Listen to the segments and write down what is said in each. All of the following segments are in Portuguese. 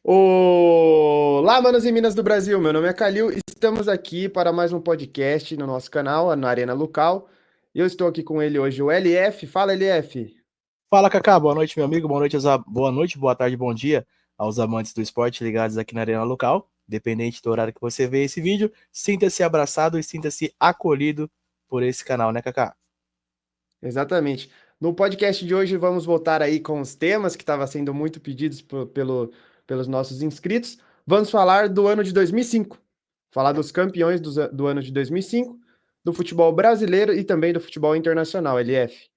Olá, manos e minas do Brasil. Meu nome é Calil. Estamos aqui para mais um podcast no nosso canal, na Arena Local. Eu estou aqui com ele hoje, o LF. Fala, LF. Fala, Kaká, boa noite, meu amigo, boa noite, boa tarde, bom dia aos amantes do esporte ligados aqui na Arena Local. Dependente do horário que você vê esse vídeo, sinta-se abraçado e sinta-se acolhido por esse canal, né, Kaká? Exatamente. No podcast de hoje vamos voltar aí com os temas que estavam sendo muito pedidos pelos nossos inscritos. Vamos falar do ano de 2005. Falar dos campeões do ano de 2005, do futebol brasileiro e também do futebol internacional, LF.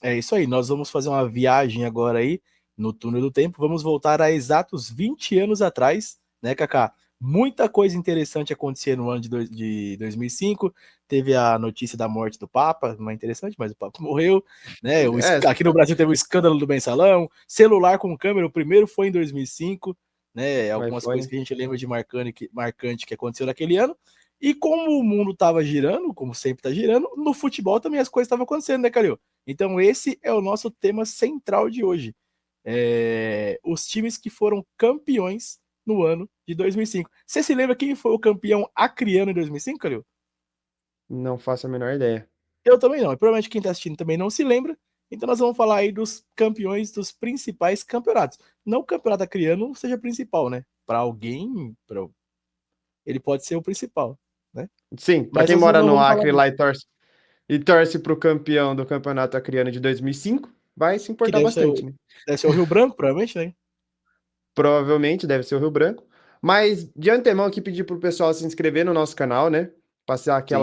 É isso aí, nós vamos fazer uma viagem agora aí no túnel do tempo, vamos voltar a exatos 20 anos atrás, né, Kaká? Muita coisa interessante acontecia no ano de 2005, teve a notícia da morte do Papa, não é interessante, mas o Papa morreu, né? É, Aqui no Brasil teve o escândalo do mensalão, celular com câmera, o primeiro foi em 2005, né? Algumas coisas foi. que a gente lembra de marcante que aconteceu naquele ano. E como o mundo estava girando, como sempre está girando, no futebol também as coisas estavam acontecendo, né, Calil? Então, esse é o nosso tema central de hoje. Os times que foram campeões no ano de 2005. Você se lembra quem foi o campeão acriano em 2005, Calil? Não faço a menor ideia. Eu também não. E provavelmente quem está assistindo também não se lembra. Então, nós vamos falar aí dos campeões dos principais campeonatos. Não que o campeonato acriano seja principal, né? Para alguém, ele pode ser o principal, né? Sim, para Mas quem nós mora não no vamos falar Acre disso. lá e torce para o campeão do Campeonato Acreano de 2005, vai se Que importar bastante, né? deve ser o Rio Branco, provavelmente, né? Provavelmente deve ser o Rio Branco. Mas de antemão aqui pedir pro pessoal se inscrever no nosso canal, né? Passar Sim.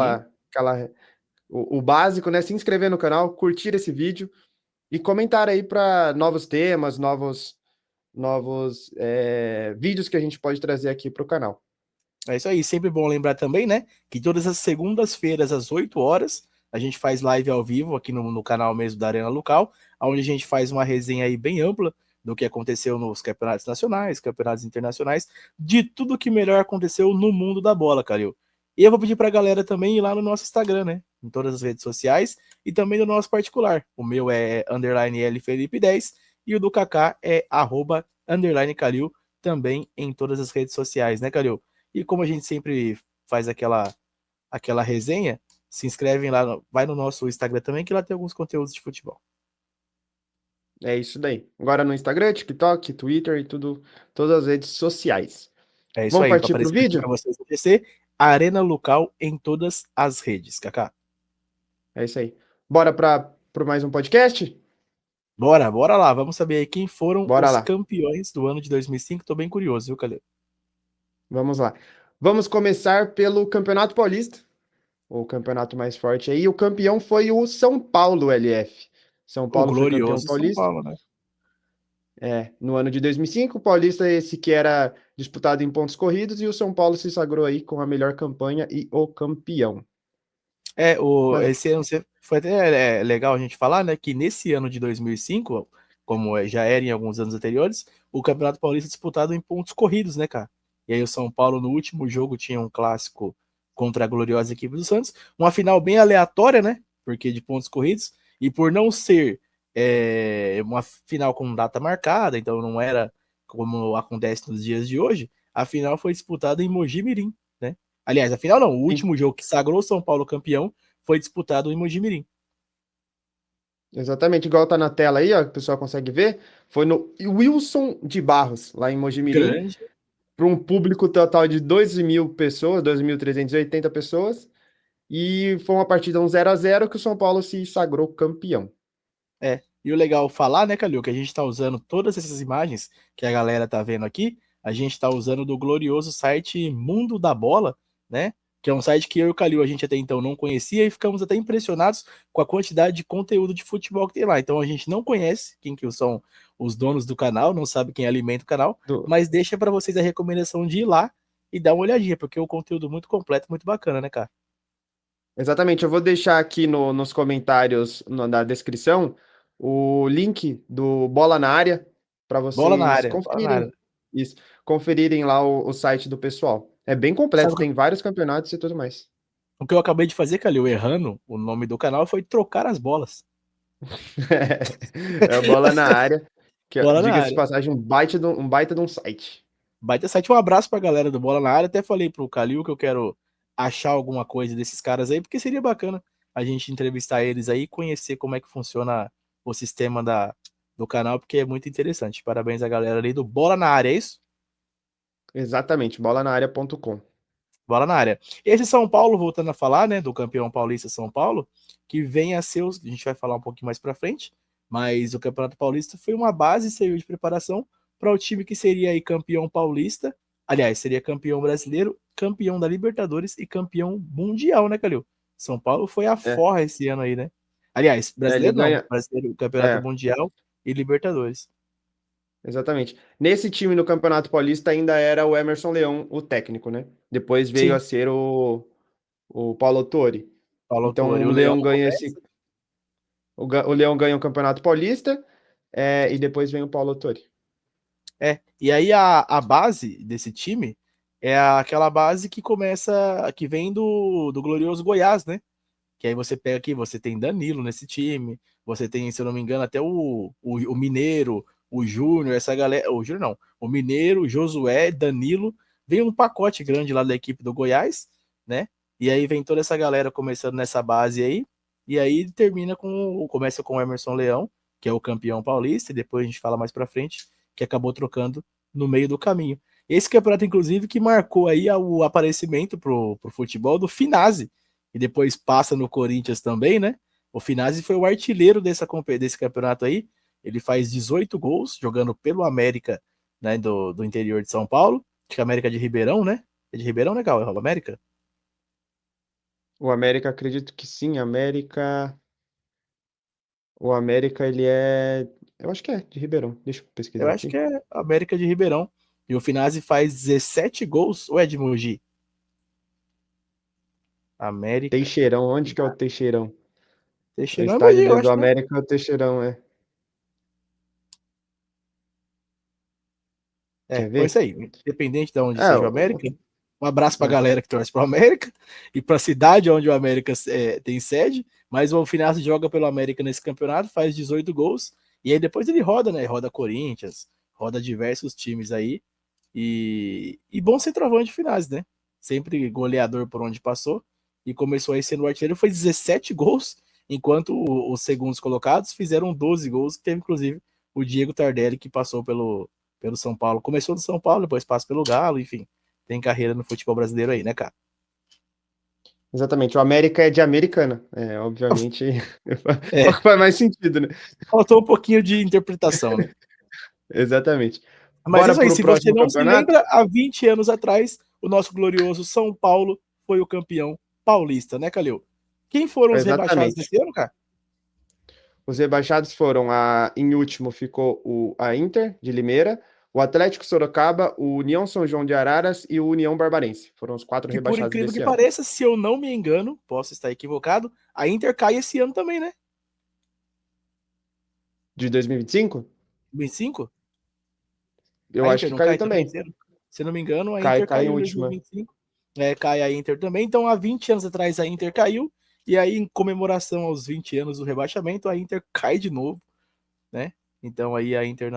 o básico, né? Se inscrever no canal, curtir esse vídeo e comentar aí para novos temas, novos vídeos que a gente pode trazer aqui para o canal. É isso aí. Sempre bom lembrar também, né? Que todas as segundas-feiras, às 8 horas, a gente faz live ao vivo aqui no canal mesmo da Arena Local, onde a gente faz uma resenha aí bem ampla do que aconteceu nos campeonatos nacionais, campeonatos internacionais, de tudo que melhor aconteceu no mundo da bola, Calil. E eu vou pedir pra galera também ir lá no nosso Instagram, né? Em todas as redes sociais e também no nosso particular. O meu é _LFelipe10 e o do Kaká é @_Calil, também em todas as redes sociais, né, Calil? E como a gente sempre faz aquela resenha, se inscrevem lá, vai no nosso Instagram também, que lá tem alguns conteúdos de futebol. É isso daí. Agora no Instagram, TikTok, Twitter e tudo, todas as redes sociais. É isso Vamos aí, tá partir pro aparecendo aqui para vídeo? vocês no PC, Arena Local em todas as redes, Kaká. É isso aí. Bora para mais um podcast? Bora lá, vamos saber aí quem foram Bora os lá. campeões do ano de 2005. Tô bem curioso, viu, Calil? Vamos lá. Vamos começar pelo Campeonato Paulista, o campeonato mais forte aí. O campeão foi o São Paulo, LF. São O Paulo foi campeão glorioso São paulista. Paulo, né? No ano de 2005, o Paulista esse que era disputado em pontos corridos e o São Paulo se sagrou aí com a melhor campanha e o campeão. Mas, Esse ano foi até legal a gente falar, né, que nesse ano de 2005, como já era em alguns anos anteriores, o Campeonato Paulista é disputado em pontos corridos, né, cara? E aí o São Paulo no último jogo tinha um clássico contra a gloriosa equipe do Santos, uma final bem aleatória, né, porque de pontos corridos, e por não ser uma final com data marcada, então não era como acontece nos dias de hoje, a final foi disputada em Mogi Mirim, né? Aliás, a final não, o sim, último jogo que sagrou o São Paulo campeão foi disputado em Mojimirim. exatamente igual tá na tela aí, ó, que o pessoal consegue ver. Foi no Wilson de Barros, lá em Mojimirim, Grande. para um público total de 12.000 pessoas, 2.380 pessoas. E foi uma partida 0-0 que o São Paulo se sagrou campeão. E o legal falar, né, Calil, que a gente tá usando todas essas imagens que a galera tá vendo aqui, a gente tá usando do glorioso site Mundo da Bola, né? Que é um site que eu e o Calil a gente até então não conhecia e ficamos até impressionados com a quantidade de conteúdo de futebol que tem lá. Então a gente não conhece quem que são os donos do canal, não sabe quem alimenta o canal, Do- mas deixa para vocês a recomendação de ir lá e dar uma olhadinha, porque é um conteúdo muito completo, muito bacana, né, cara? Exatamente, eu vou deixar aqui nos comentários, na descrição, o link do Bola na Área para Bola na vocês área, bola na área. conferirem isso, conferirem lá o site do pessoal. É bem Sabe completo, tem vários campeonatos e tudo mais. o que eu acabei de fazer, Calil, errando o nome do canal, foi trocar as bolas. É o Bola na Área, que, Bola na diga-se de área. passagem, um baita de um site. Baita site. Um abraço pra galera do Bola na Área. Até falei pro Calil que eu quero achar alguma coisa desses caras aí, porque seria bacana a gente entrevistar eles aí e conhecer como é que funciona o sistema do canal, porque é muito interessante. Parabéns à galera ali do Bola na Área, é isso? Exatamente, bolanaarea.com. Bola na Área. Esse São Paulo, voltando a falar, né, do campeão paulista São Paulo, que vem a ser, a gente vai falar um pouquinho mais pra frente, mas o Campeonato Paulista foi uma base, serviu de preparação para o time que seria aí campeão paulista, aliás, seria campeão brasileiro, campeão da Libertadores e campeão mundial, né, Calil? São Paulo foi a É, forra esse ano aí, né? Aliás, ele brasileiro não, ganha. brasileiro, campeonato É, mundial e Libertadores. exatamente. Nesse time no Campeonato Paulista ainda era o Emerson Leão, o técnico, né? Depois veio a Sim, ser o Paulo Autori. Paulo Então Autori, o o Leão Leão ganha esse. começa. O Leão ganha o Campeonato Paulista, e depois vem o Paulo Autori. E aí a base desse time é aquela base que começa, que vem do glorioso Goiás, né? Que aí você pega aqui, você tem Danilo nesse time, você tem, se eu não me engano, até o Mineiro, o Júnior, essa galera, o Júnior não, o Mineiro, o Josué, Danilo, vem um pacote grande lá da equipe do Goiás, né? E aí vem toda essa galera começando nessa base aí, e aí começa com o Emerson Leão, que é o campeão paulista, e depois a gente fala mais pra frente, que acabou trocando no meio do caminho. Esse campeonato, inclusive, que marcou aí o aparecimento pro futebol do Finazzi, e depois passa no Corinthians também, né? O Finazzi foi o artilheiro desse campeonato aí. Ele faz 18 gols jogando pelo América, né, do interior de São Paulo. Acho que é América de Ribeirão, né? É de Ribeirão, legal, é o América? O América, acredito que sim. O América, ele é. Eu acho que é de Ribeirão. Deixa eu Eu pesquisar acho que aqui. é América de Ribeirão. E o Finazzi faz 17 gols, ou é de Mogi? América. Teixeirão, onde que é o Teixeirão? O Teixeirão é Mogi, estádio eu do acho, né? América é o Teixeirão, é. É, Quer foi isso ver? aí. Independente de onde É, seja o América, um abraço pra é. galera que torce pro América e pra cidade onde o América tem sede. Mas o Alfinazzi joga pelo América nesse campeonato, faz 18 gols. E aí depois ele roda, né? Roda Corinthians, roda diversos times aí. E bom centroavante Finazzi, né? Sempre goleador por onde passou. E começou aí sendo o artilheiro, foi 17 gols, enquanto os segundos colocados fizeram 12 gols, que teve inclusive o Diego Tardelli, que passou pelo São Paulo. Começou no São Paulo, depois passa pelo Galo, enfim. Tem carreira no futebol brasileiro aí, né, cara? Exatamente. O América é de Americana. É, obviamente, É, faz mais sentido, né? faltou um pouquinho de interpretação, né? Exatamente. Mas Bora isso aí, pro se você próximo não se campeonato? lembra, há 20 anos atrás, o nosso glorioso São Paulo foi o campeão paulista, né, Calil? Quem foram os rebaixados Exatamente. desse ano, cara? Os rebaixados foram em último ficou a Inter de Limeira, o Atlético Sorocaba, o União São João de Araras e o União Barbarense. Foram os quatro Que por rebaixados incrível que desse ano. pareça, se eu não me engano, posso estar equivocado, a Inter cai esse ano também, né? De 2025? 25? Eu A acho Inter que não caiu cai também também. esse ano? Se eu não me engano, a Cai, Inter cai em caiu em última. 2025. Cai a Inter também. Então, há 20 anos atrás, a Inter caiu. E aí, em comemoração aos 20 anos do rebaixamento, a Inter cai de novo, né? Então, aí a Inter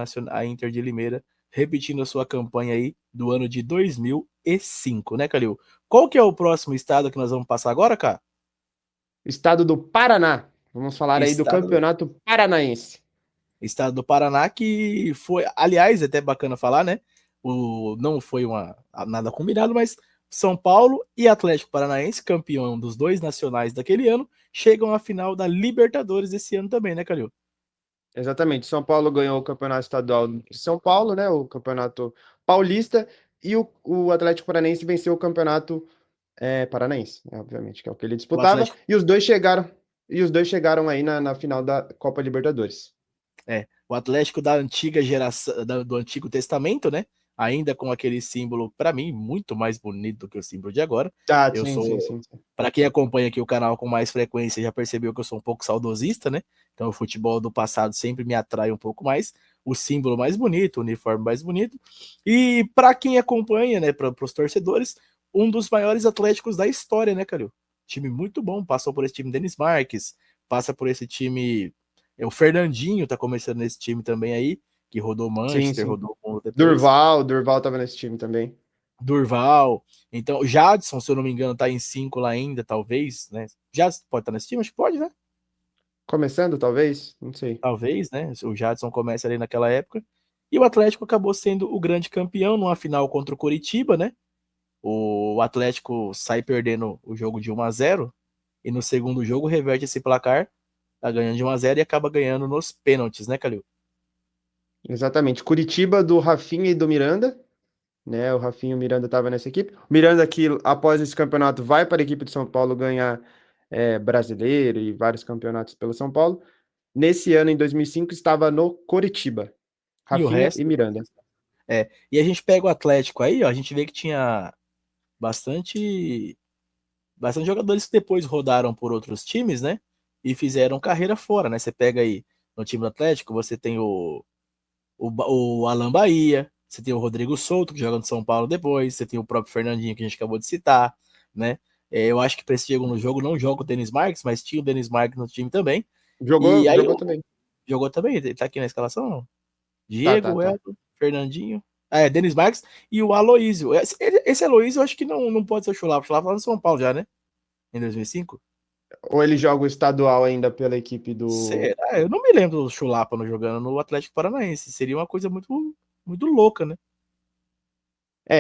de Limeira repetindo a sua campanha aí do ano de 2005, né, Calil? Qual que é o próximo estado que nós vamos passar agora, cara? Estado do Paraná. Vamos falar aí do Estado Campeonato Paranaense. Estado do Paraná, que foi, aliás, é até bacana falar, né? Não foi nada combinado, mas São Paulo e Atlético Paranaense, campeão dos dois nacionais daquele ano, chegam à final da Libertadores esse ano também, né, Calil? Exatamente. São Paulo ganhou o Campeonato Estadual de São Paulo, né? O Campeonato Paulista. E o Atlético Paranaense venceu o Campeonato Paranaense, né, obviamente, que é o que ele O disputava. Atlético, E os dois chegaram aí na final da Copa Libertadores. o Atlético da antiga geração, do Antigo Testamento, né? Ainda com aquele símbolo, para mim, muito mais bonito do que o símbolo de agora. Ah, Eu sim, sim, sou sim, sim. Para quem acompanha aqui o canal com mais frequência, já percebeu que eu sou um pouco saudosista, né? Então, o futebol do passado sempre me atrai um pouco mais. O símbolo mais bonito, o uniforme mais bonito. E para quem acompanha, né, para os torcedores, um dos maiores atléticos da história, né, Calil? Time muito bom, passou por esse time Denis Marques, passa por esse time. O Fernandinho tá começando nesse time também aí, que rodou Sim, Manchester, sim. rodou o mundo depois. Durval tava nesse time também. Durval. Então, o Jadson, se eu não me engano, tá em 5 lá ainda, talvez, né? Jadson pode estar nesse time? Acho que pode, né? Começando, talvez? Não sei. Talvez, né? O Jadson começa ali naquela época. E o Atlético acabou sendo o grande campeão numa final contra o Coritiba, né? O Atlético sai perdendo o jogo de 1-0 e no segundo jogo reverte esse placar, tá ganhando de 1-0 e acaba ganhando nos pênaltis, né, Calil? Exatamente. Curitiba do Rafinha e do Miranda, né? O Rafinha e o Miranda estavam nessa equipe. O Miranda que após esse campeonato vai para a equipe de São Paulo ganhar brasileiro e vários campeonatos pelo São Paulo. Nesse ano, em 2005, estava no Coritiba. E o Rafinha e resto. Miranda. E a gente pega o Atlético aí, ó, a gente vê que tinha bastante, bastante jogadores que depois rodaram por outros times, né? E fizeram carreira fora, né? Você pega aí no time do Atlético, você tem o Alan Bahia, você tem o Rodrigo Souto, que joga no São Paulo depois, você tem o próprio Fernandinho, que a gente acabou de citar, né? Eu acho que para esse segundo jogo não joga o Denis Marques, mas tinha o Denis Marques no time também. E aí Jogou também. jogou também, ele tá aqui na escalação, não? Tá. Diego, Elton, Fernandinho. Denis Marques e o Aloísio. Esse Aloísio eu acho que não pode ser o Chulapa. O Chulapa lá no São Paulo já, né? Em 2005. Ou ele joga o estadual ainda pela equipe do. Será? Eu não me lembro do Chulapa no jogando no Atlético Paranaense. Seria uma coisa muito, muito louca, né?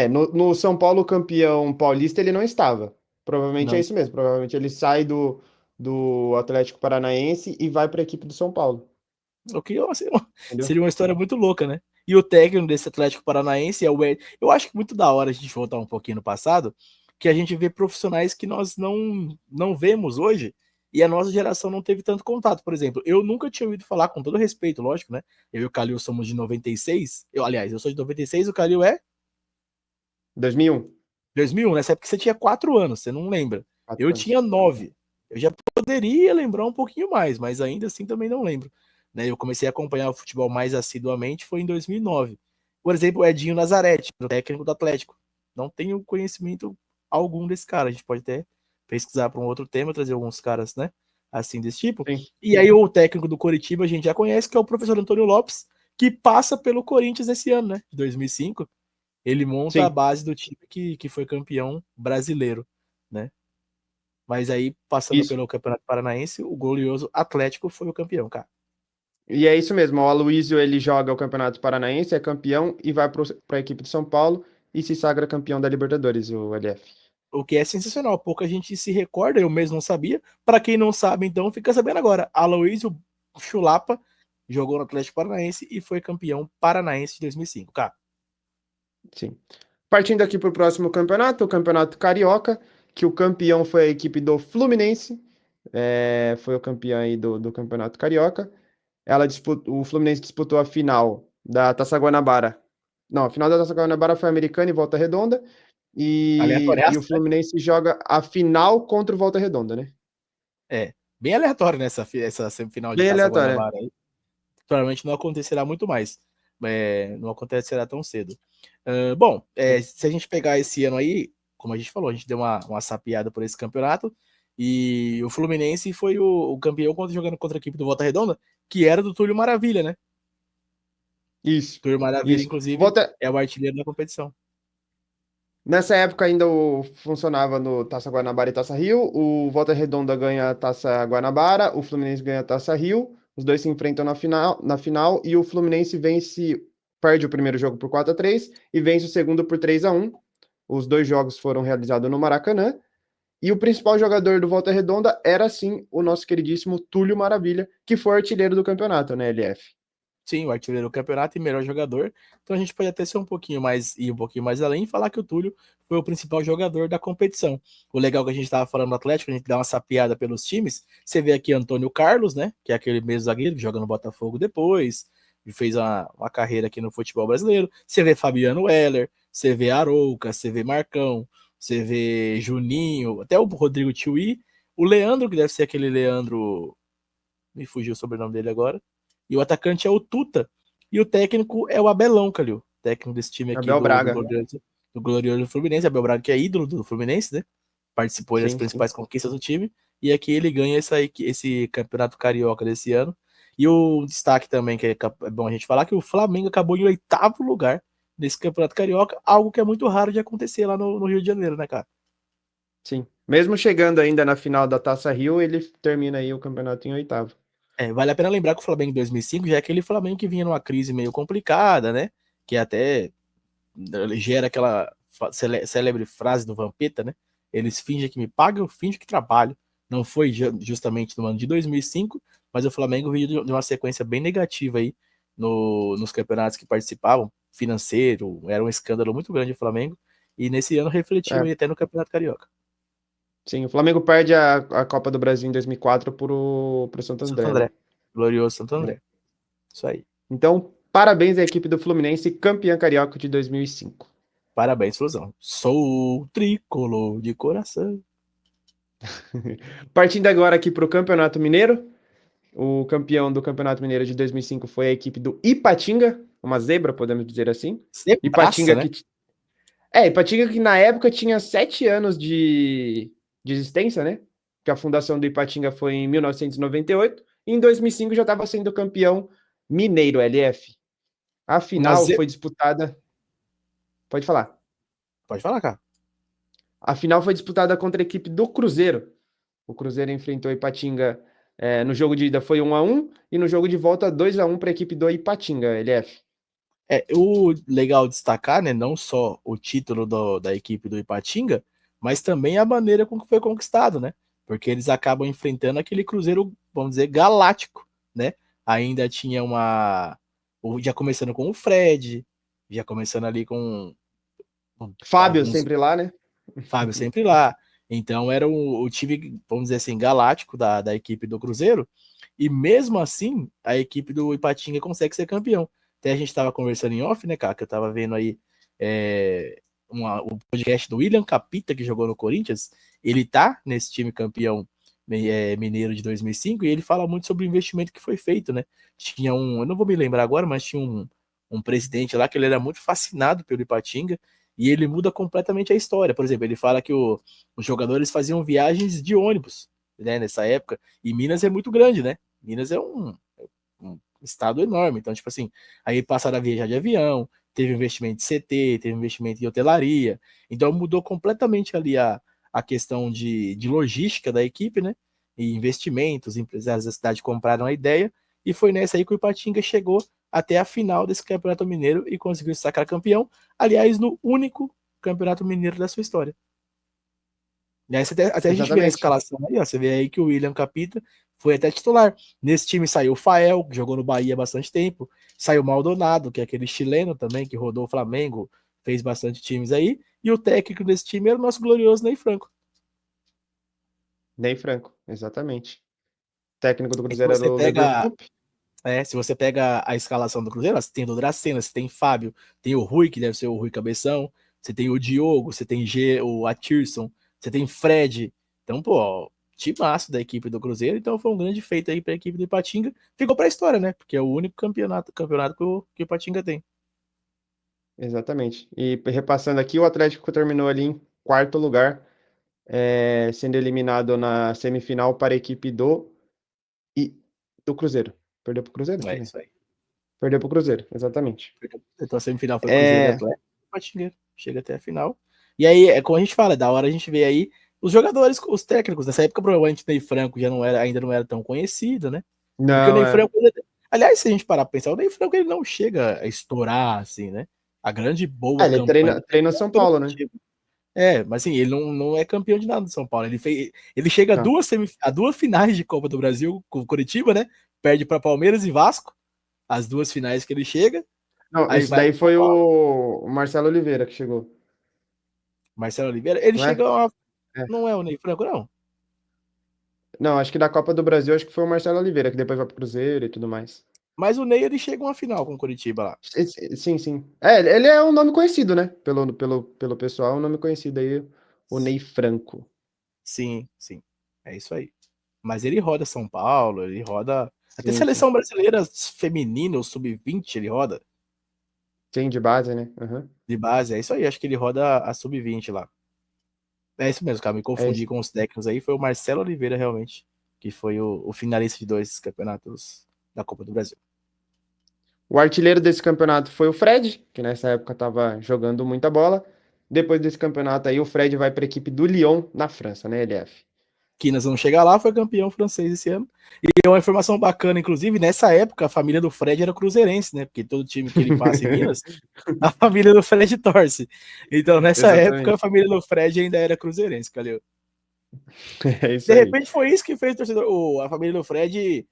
No São Paulo campeão paulista ele não estava. Provavelmente Não, é isso mesmo. Provavelmente ele sai do Atlético Paranaense e vai para a equipe do São Paulo. o que Entendeu? seria uma história muito louca, né? E o técnico desse Atlético Paranaense é o Ed. Eu acho que muito da hora a gente voltar um pouquinho no passado, que a gente vê profissionais que nós não vemos hoje e a nossa geração não teve tanto contato. Por exemplo, eu nunca tinha ouvido falar, com todo respeito, lógico, né? Eu e o Calil somos de 96. Aliás, eu sou de 96, o Calil é 2001. 2001, nessa época você tinha 4 anos, você não lembra. Eu 4 anos. tinha 9. Eu já poderia lembrar um pouquinho mais, mas ainda assim também não lembro. Né, eu comecei a acompanhar o futebol mais assiduamente foi em 2009. Por exemplo, o Edinho Nazarete, o técnico do Atlético. Não tenho conhecimento algum desse cara. A gente pode até pesquisar para um outro tema, trazer alguns caras, né, assim desse tipo. Sim. E aí o técnico do Coritiba a gente já conhece, que é o professor Antônio Lopes, que passa pelo Corinthians esse ano, né, de 2005. Ele monta a Sim. base do time que foi campeão brasileiro, né? Mas aí, passando Isso. pelo Campeonato Paranaense, o glorioso Atlético foi o campeão, cara. E é isso mesmo. O Aloísio ele joga o Campeonato Paranaense, é campeão e vai para a equipe de São Paulo e se sagra campeão da Libertadores, o LF. O que é sensacional. Pouca gente se recorda, eu mesmo não sabia. Para quem não sabe, então, fica sabendo agora. Aloísio Chulapa jogou no Atlético Paranaense e foi campeão paranaense de 2005, cara. Sim. Partindo aqui para o próximo campeonato, o Campeonato Carioca, que o campeão foi a equipe do Fluminense, foi o campeão aí do Campeonato Carioca. O Fluminense disputou a final da Taça Guanabara. Não, a final da Taça Guanabara foi Americana e Volta Redonda. E o Aleatóriaço, né? Fluminense joga a final contra o Volta Redonda, né? Bem aleatório nessa essa semifinal de Bem Taça aleatório, né? Guanabara aí. Provavelmente não acontecerá muito mais. Não acontecerá tão cedo. Bom, Sim. se a gente pegar esse ano aí, como a gente falou, a gente deu uma sapiada por esse campeonato, e o Fluminense foi o campeão jogando contra a equipe do Volta Redonda, que era do Túlio Maravilha, né? Isso, Túlio Maravilha, isso. inclusive, Volta, é o artilheiro da competição. Nessa época ainda funcionava no Taça Guanabara e Taça Rio. O Volta Redonda ganha a Taça Guanabara, o Fluminense ganha a Taça Rio. Os dois se enfrentam na final e o Fluminense perde o primeiro jogo por 4-3 e vence o segundo por 3-1. Os dois jogos foram realizados no Maracanã. E o principal jogador do Volta Redonda era sim o nosso queridíssimo Túlio Maravilha, que foi artilheiro do campeonato, né, LF? Sim, o artilheiro do campeonato e melhor jogador. Então a gente pode até ser ir um pouquinho mais além e falar que o Túlio foi o principal jogador da competição. O legal que a gente estava falando do Atlético, a gente dá uma sapiada pelos times. Você vê aqui Antônio Carlos, né? Que é aquele mesmo zagueiro que joga no Botafogo depois, e fez uma carreira aqui no futebol brasileiro. Você vê Fabiano Weller, você vê Arouca, você vê Marcão, você vê Juninho, até o Rodrigo Tiuí, o Leandro, que deve ser aquele Leandro. Me fugiu o sobrenome dele agora. E o atacante é o Tuta. E o técnico é o Abelão, Calil. Técnico desse time aqui Abel do Braga. glorioso Fluminense. Abel Braga, que é ídolo do Fluminense, né? Participou das Sim, sim. principais conquistas do time. E aqui ele ganha esse campeonato carioca desse ano. E o destaque também, que é bom a gente falar, que o Flamengo acabou em 8º lugar nesse Campeonato Carioca, algo que é muito raro de acontecer lá no Rio de Janeiro, né, cara? Sim. Mesmo chegando ainda na final da Taça Rio, ele termina aí o campeonato em oitavo. Vale a pena lembrar que o Flamengo em 2005 já é aquele Flamengo que vinha numa crise meio complicada, né? Que até gera aquela célebre frase do Vampeta, né? Eles fingem que me pagam, eu finjo que trabalho. Não foi justamente no ano de 2005, mas o Flamengo veio de uma sequência bem negativa aí nos campeonatos que participavam, financeiro, era um escândalo muito grande o Flamengo, e nesse ano refletiu É, aí até no Campeonato Carioca. sim, o Flamengo perde a Copa do Brasil em 2004 pro Santo Santo André, né? André, glorioso Santo É. André, isso aí. Então, parabéns à equipe do Fluminense, campeã carioca de 2005. Parabéns, Flusão. Sou tricolor de coração. Partindo agora aqui para o Campeonato Mineiro, o campeão do Campeonato Mineiro de 2005 foi a equipe do Ipatinga, uma zebra, podemos dizer assim. Sempre praça, Ipatinga né? que, Ipatinga que na época tinha 7 anos de existência, né? Que a fundação do Ipatinga foi em 1998, e em 2005 já estava sendo campeão mineiro, LF. A Uma final ze... foi disputada, pode falar. Pode falar, cara. A final foi disputada contra a equipe do Cruzeiro. O Cruzeiro enfrentou o Ipatinga. No jogo de ida foi 1-1 e no jogo de volta 2-1 para a equipe do Ipatinga, LF. O legal destacar, né, não só o título da equipe do Ipatinga, mas também a maneira com que foi conquistado, né? Porque eles acabam enfrentando aquele Cruzeiro, vamos dizer, galáctico, né? Ainda tinha já começando com o Fred, já começando ali com Fábio alguns sempre lá, né? Fábio sempre lá. Então era o time, vamos dizer assim, galáctico da equipe do Cruzeiro. E mesmo assim, a equipe do Ipatinga consegue ser campeão. Até a gente estava conversando em off, né, cara? Que eu estava vendo aí o podcast do William Capita, que jogou no Corinthians. Ele tá nesse time campeão mineiro de 2005 e ele fala muito sobre o investimento que foi feito, né? Tinha eu não vou me lembrar agora, mas tinha um presidente lá que ele era muito fascinado pelo Ipatinga e ele muda completamente a história. Por exemplo, ele fala que os jogadores faziam viagens de ônibus, né, nessa época, e Minas é muito grande, né? Minas é um estado enorme, então, tipo assim, aí passaram a viajar de avião, teve investimento em CT, teve investimento em hotelaria, então mudou completamente ali a questão de logística da equipe, né? E investimentos, empresários da cidade compraram a ideia, e foi nessa aí que o Ipatinga chegou até a final desse Campeonato Mineiro e conseguiu se sacar campeão, aliás, no único Campeonato Mineiro da sua história. E aí até a gente vê a Exatamente. escalação aí, ó, você vê aí que o William Capita foi até titular. Nesse time saiu o Fael, que jogou no Bahia há bastante tempo, saiu o Maldonado, que é aquele chileno também, que rodou o Flamengo, fez bastante times aí, e o técnico desse time era o nosso glorioso Ney Franco. Ney Franco, exatamente. O técnico do E se Cruzeiro era você o Lever pega, Cup. se você pega a escalação do Cruzeiro, você tem o Dracena, você tem Fábio, tem o Rui, que deve ser o Rui Cabeção, você tem o Diogo, você tem o Atirson, você tem Fred. Então, pô, timaço da equipe do Cruzeiro, então foi um grande feito aí para a equipe do Ipatinga. Ficou para a história, né? Porque é o único campeonato que o Ipatinga tem. Exatamente. E repassando aqui, o Atlético terminou ali em quarto lugar, sendo eliminado na semifinal para a equipe e, do Cruzeiro. Perdeu para o Cruzeiro? Deixa É eu ver. isso aí. Perdeu para o Cruzeiro, exatamente. Então a semifinal foi Cruzeiro e É, Atlético, o Ipatinga chega até a final. E aí, como a gente fala, é da hora a gente vê aí os jogadores, os técnicos. Nessa época, provavelmente o Ney Franco ainda não era tão conhecido, né? Porque o não, Ney Franco, aliás, se a gente parar pra pensar, o Ney Franco ele não chega a estourar, assim, né? A grande boa Ele campanha treina São foi no Paulo, né? Curitiba. Mas assim, ele não é campeão de nada do São Paulo. Ele chega Não. a duas finais de Copa do Brasil com o Curitiba, né? Perde para Palmeiras e Vasco, as duas finais que ele chega, Não, aí esse vai daí pro São foi Paulo. o Marcelo Oliveira que chegou, Marcelo Oliveira, ele não é? chega É. não é o Ney Franco, não. Não, acho que da Copa do Brasil, acho que foi o Marcelo Oliveira, que depois vai pro Cruzeiro e tudo mais. Mas o Ney ele chega a uma final com o Curitiba lá. Sim, sim. Ele é um nome conhecido, né? Pelo pessoal, é um nome conhecido aí, o Ney Franco. Sim, sim. É isso aí. Mas ele roda São Paulo, ele roda. Até Sim, sim. seleção brasileira feminina, o sub-20, ele roda Sim, de base, né? Aham. de base. É isso aí, acho que ele roda a sub-20 lá. É isso mesmo, cara. Me É confundi isso. com os técnicos aí. Foi o Marcelo Oliveira, realmente, que foi o finalista de dois campeonatos. da Copa do Brasil. O artilheiro desse campeonato foi o Fred, que nessa época estava jogando muita bola. Depois desse campeonato aí, o Fred vai para a equipe do Lyon, na França, né, LF? Que nós vamos chegar lá, foi campeão francês esse ano. E uma informação bacana, inclusive, nessa época a família do Fred era cruzeirense, né? Porque todo time que ele passa em Minas, a família do Fred torce. Então, nessa época, a Exatamente. família do Fred ainda era cruzeirense, Calil. É isso De aí. repente foi isso que fez o torcedor, a família do Fred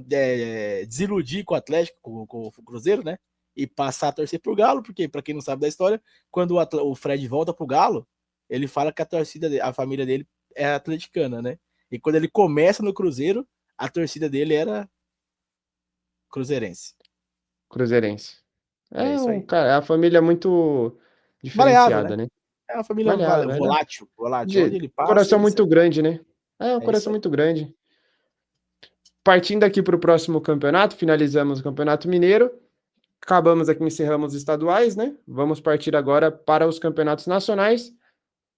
desiludir com o Atlético, com o Cruzeiro, né? E passar a torcer pro Galo, porque, para quem não sabe da história, quando o Fred volta pro Galo, ele fala que a torcida, a família dele é atleticana, né? E quando ele começa no Cruzeiro, a torcida dele era cruzeirense. Cruzeirense. É É isso aí. é a família muito Maleável, né? diferenciada, né? É uma família Maleável, é, né? volátil. Onde De ele passa, coração ele muito sempre. grande, né? É um É isso coração aí. muito grande. Partindo aqui para o próximo campeonato, finalizamos o Campeonato Mineiro. Acabamos aqui, encerramos os estaduais, né? Vamos partir agora para os campeonatos nacionais,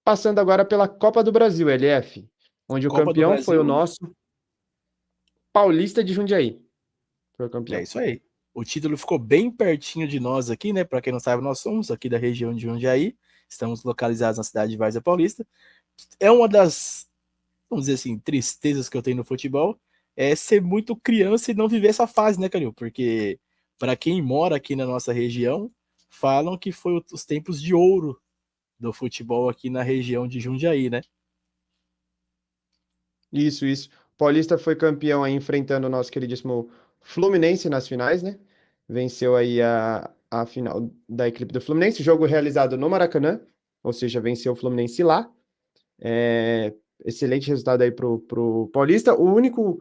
passando agora pela Copa do Brasil, LF, onde o Copa do campeão foi o Brasil. nosso Paulista de Jundiaí. Foi o É campeão. isso aí. O título ficou bem pertinho de nós aqui, né? Para quem não sabe, nós somos aqui da região de Jundiaí. Estamos localizados na cidade de Várzea Paulista. É uma das, vamos dizer assim, tristezas que eu tenho no futebol é ser muito criança e não viver essa fase, né, Calil? Porque para quem mora aqui na nossa região, falam que foi os tempos de ouro do futebol aqui na região de Jundiaí, né? Isso, isso. O Paulista foi campeão aí enfrentando o nosso queridíssimo Fluminense nas finais, né? Venceu aí a final da equipe do Fluminense, jogo realizado no Maracanã, ou seja, venceu o Fluminense lá. É, excelente resultado aí pro Paulista. O único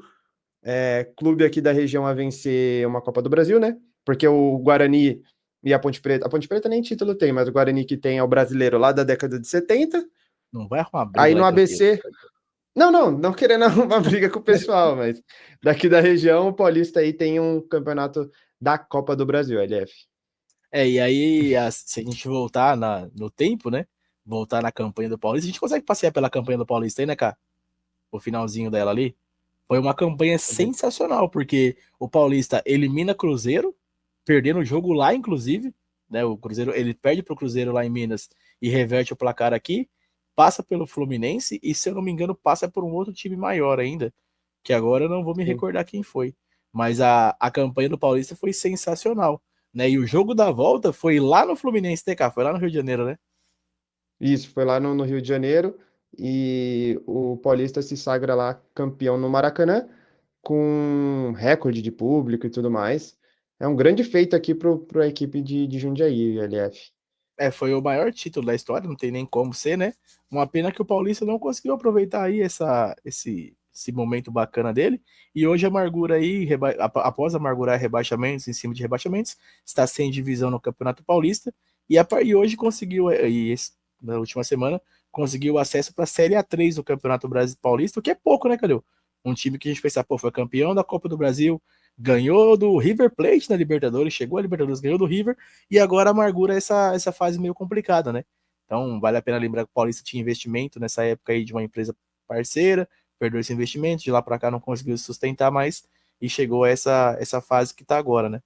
clube aqui da região a vencer uma Copa do Brasil, né? Porque o Guarani e a Ponte Preta nem título tem, mas o Guarani que tem é o brasileiro lá da década de 70. Não vai arrumar briga Aí lá no em Campinas. ABC, não querendo arrumar briga com o pessoal, mas daqui da região, o Paulista aí tem um campeonato da Copa do Brasil, LF. E aí, se a gente voltar no tempo, né? Voltar na campanha do Paulista, a gente consegue passear pela campanha do Paulista aí, né, cara? O finalzinho dela ali. Foi uma campanha sensacional, porque o Paulista elimina Cruzeiro, perdendo o jogo lá, inclusive, né? O Cruzeiro, ele perde pro Cruzeiro lá em Minas e reverte o placar aqui, passa pelo Fluminense e, se eu não me engano, passa por um outro time maior ainda, que agora eu não vou me Sim. recordar quem foi. Mas a campanha do Paulista foi sensacional, né? E o jogo da volta foi lá no Fluminense, TK, foi lá no Rio de Janeiro, né? Isso, foi lá no Rio de Janeiro e o Paulista se sagra lá campeão no Maracanã, com recorde de público e tudo mais. É um grande feito aqui para a equipe de Jundiaí, LF. Foi o maior título da história, não tem nem como ser, né? Uma pena que o Paulista não conseguiu aproveitar aí esse momento bacana dele. E hoje a amargura aí, após amargurar rebaixamentos em cima de rebaixamentos, está sem divisão no Campeonato Paulista. E hoje conseguiu, na última semana, conseguiu acesso para a Série A3 do Campeonato Brasil Paulista, o que é pouco, né, Calil? Um time que a gente pensa, pô, foi campeão da Copa do Brasil, ganhou do River Plate na Libertadores, chegou a Libertadores, ganhou do River e agora amargura essa fase meio complicada, né? Então, vale a pena lembrar que o Paulista tinha investimento nessa época aí de uma empresa parceira, perdeu esse investimento, de lá para cá não conseguiu se sustentar mais e chegou a essa fase que tá agora, né?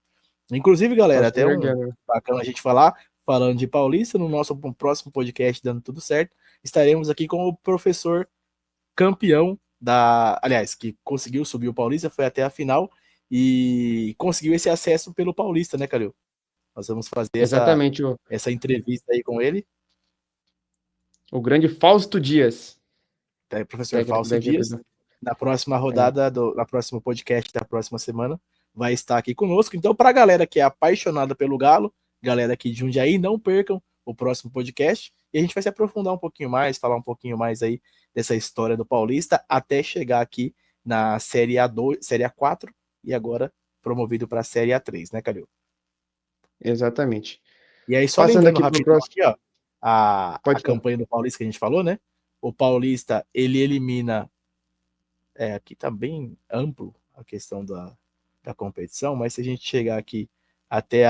Inclusive, galera, Só se até um erguendo, né? bacana a gente falar, falando de Paulista, no nosso próximo podcast, dando tudo certo, estaremos aqui com o professor campeão aliás, que conseguiu subir o Paulista, foi até a final e conseguiu esse acesso pelo Paulista, né, Calil? Nós vamos fazer Exatamente, essa entrevista aí com ele, o grande Fausto Dias, professor técnico Fausto da equipe Dias, do. na próxima É, rodada, na próximo podcast da próxima semana, vai estar aqui conosco. Então, para a galera que é apaixonada pelo Galo, galera aqui de Jundiaí, não percam o próximo podcast e a gente vai se aprofundar um pouquinho mais, falar um pouquinho mais aí dessa história do Paulista, até chegar aqui na Série A2, Série A4 e agora promovido para a Série A3, né, Calil? exatamente. E aí, só Passando lembrando aqui para o rapidão próximo. aqui, ó, a Pode falar. campanha do Paulista que a gente falou, né? O Paulista, ele elimina. Aqui tá bem amplo a questão da competição, mas se a gente chegar aqui até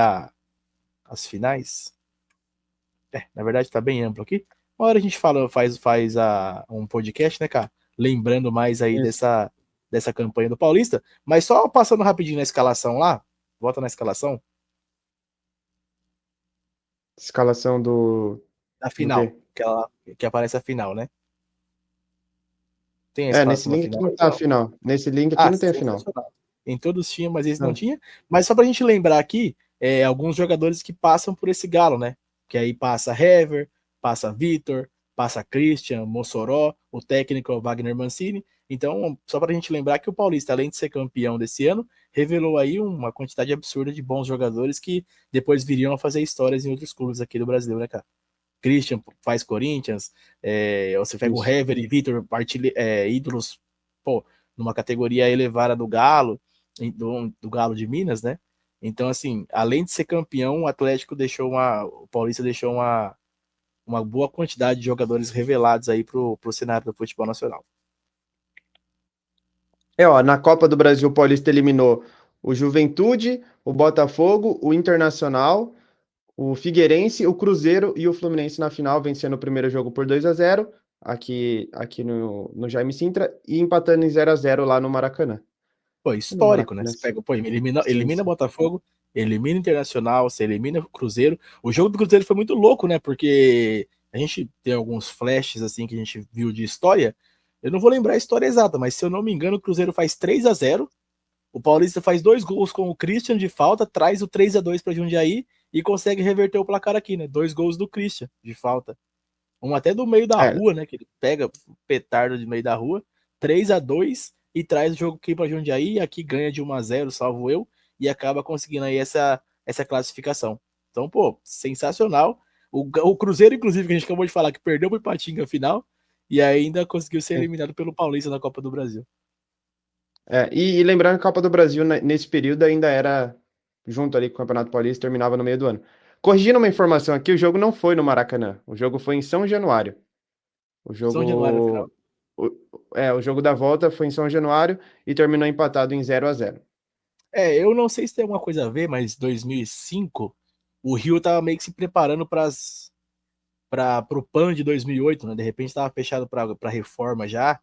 as finais, na verdade tá bem amplo aqui. Uma hora a gente faz um podcast, né, cara? Lembrando mais aí Isso. dessa campanha do Paulista, mas só passando rapidinho na escalação lá, volta na escalação, Escalação da do final, quê? que aparece a final, né? Tem a É, nesse escalação da link aqui final não aí, tá a não? final. Nesse link aqui Ah, não tem a final. sensacional. Em todos tinha, mas esse não Não. tinha. Mas só pra gente lembrar aqui, alguns jogadores que passam por esse galo, né? Que aí passa Hever, passa Vitor, passa Christian, Mossoró, o técnico é o Wagner Mancini. Então, só pra gente lembrar que o Paulista, além de ser campeão desse ano, revelou aí uma quantidade absurda de bons jogadores que depois viriam a fazer histórias em outros clubes aqui do Brasil, né, cara? Christian faz Corinthians, você pega o Isso. Hever e Vitor, ídolos, pô, numa categoria elevada do Galo, do Galo de Minas, né? Então, assim, além de ser campeão, o Paulista deixou uma boa quantidade de jogadores revelados aí pro cenário do futebol nacional. Ó, na Copa do Brasil, o Paulista eliminou o Juventude, o Botafogo, o Internacional, o Figueirense, o Cruzeiro e o Fluminense na final, vencendo o primeiro jogo por 2-0 aqui no Jaime Sintra e empatando em 0-0 lá no Maracanã. Pô, No histórico, né? Maracanã, Você pega, pô, elimina, sim, elimina sim. Botafogo, elimina Internacional, você elimina o Cruzeiro. O jogo do Cruzeiro foi muito louco, né? Porque a gente tem alguns flashes assim que a gente viu de história. Eu não vou lembrar a história exata, mas se eu não me engano, o Cruzeiro faz 3-0. O Paulista faz 2 gols com o Christian de falta, traz o 3-2 para Jundiaí e consegue reverter o placar aqui, né? 2 gols do Christian de falta. Um até do meio da É, rua, né? Que ele pega o petardo de meio da rua, 3-2 e traz o jogo aqui para Jundiaí, e aqui ganha de 1-0, salvo eu, e acaba conseguindo aí essa classificação. Então, pô, sensacional. O Cruzeiro, inclusive, que a gente acabou de falar, que perdeu pro Ipatinga a final, e ainda conseguiu ser sim. eliminado pelo Paulista na Copa do Brasil. E lembrando que a Copa do Brasil, nesse período, ainda era junto ali com o Campeonato Paulista, terminava no meio do ano. Corrigindo uma informação aqui, o jogo não foi no Maracanã. O jogo foi em São Januário. O São Januário, a jogo. final. O, o jogo da volta foi em São Januário e terminou empatado em 0-0. Eu não sei se tem alguma coisa a ver, mas 2005, o Rio tava meio que se preparando para o PAN de 2008, né? De repente estava fechado para reforma já.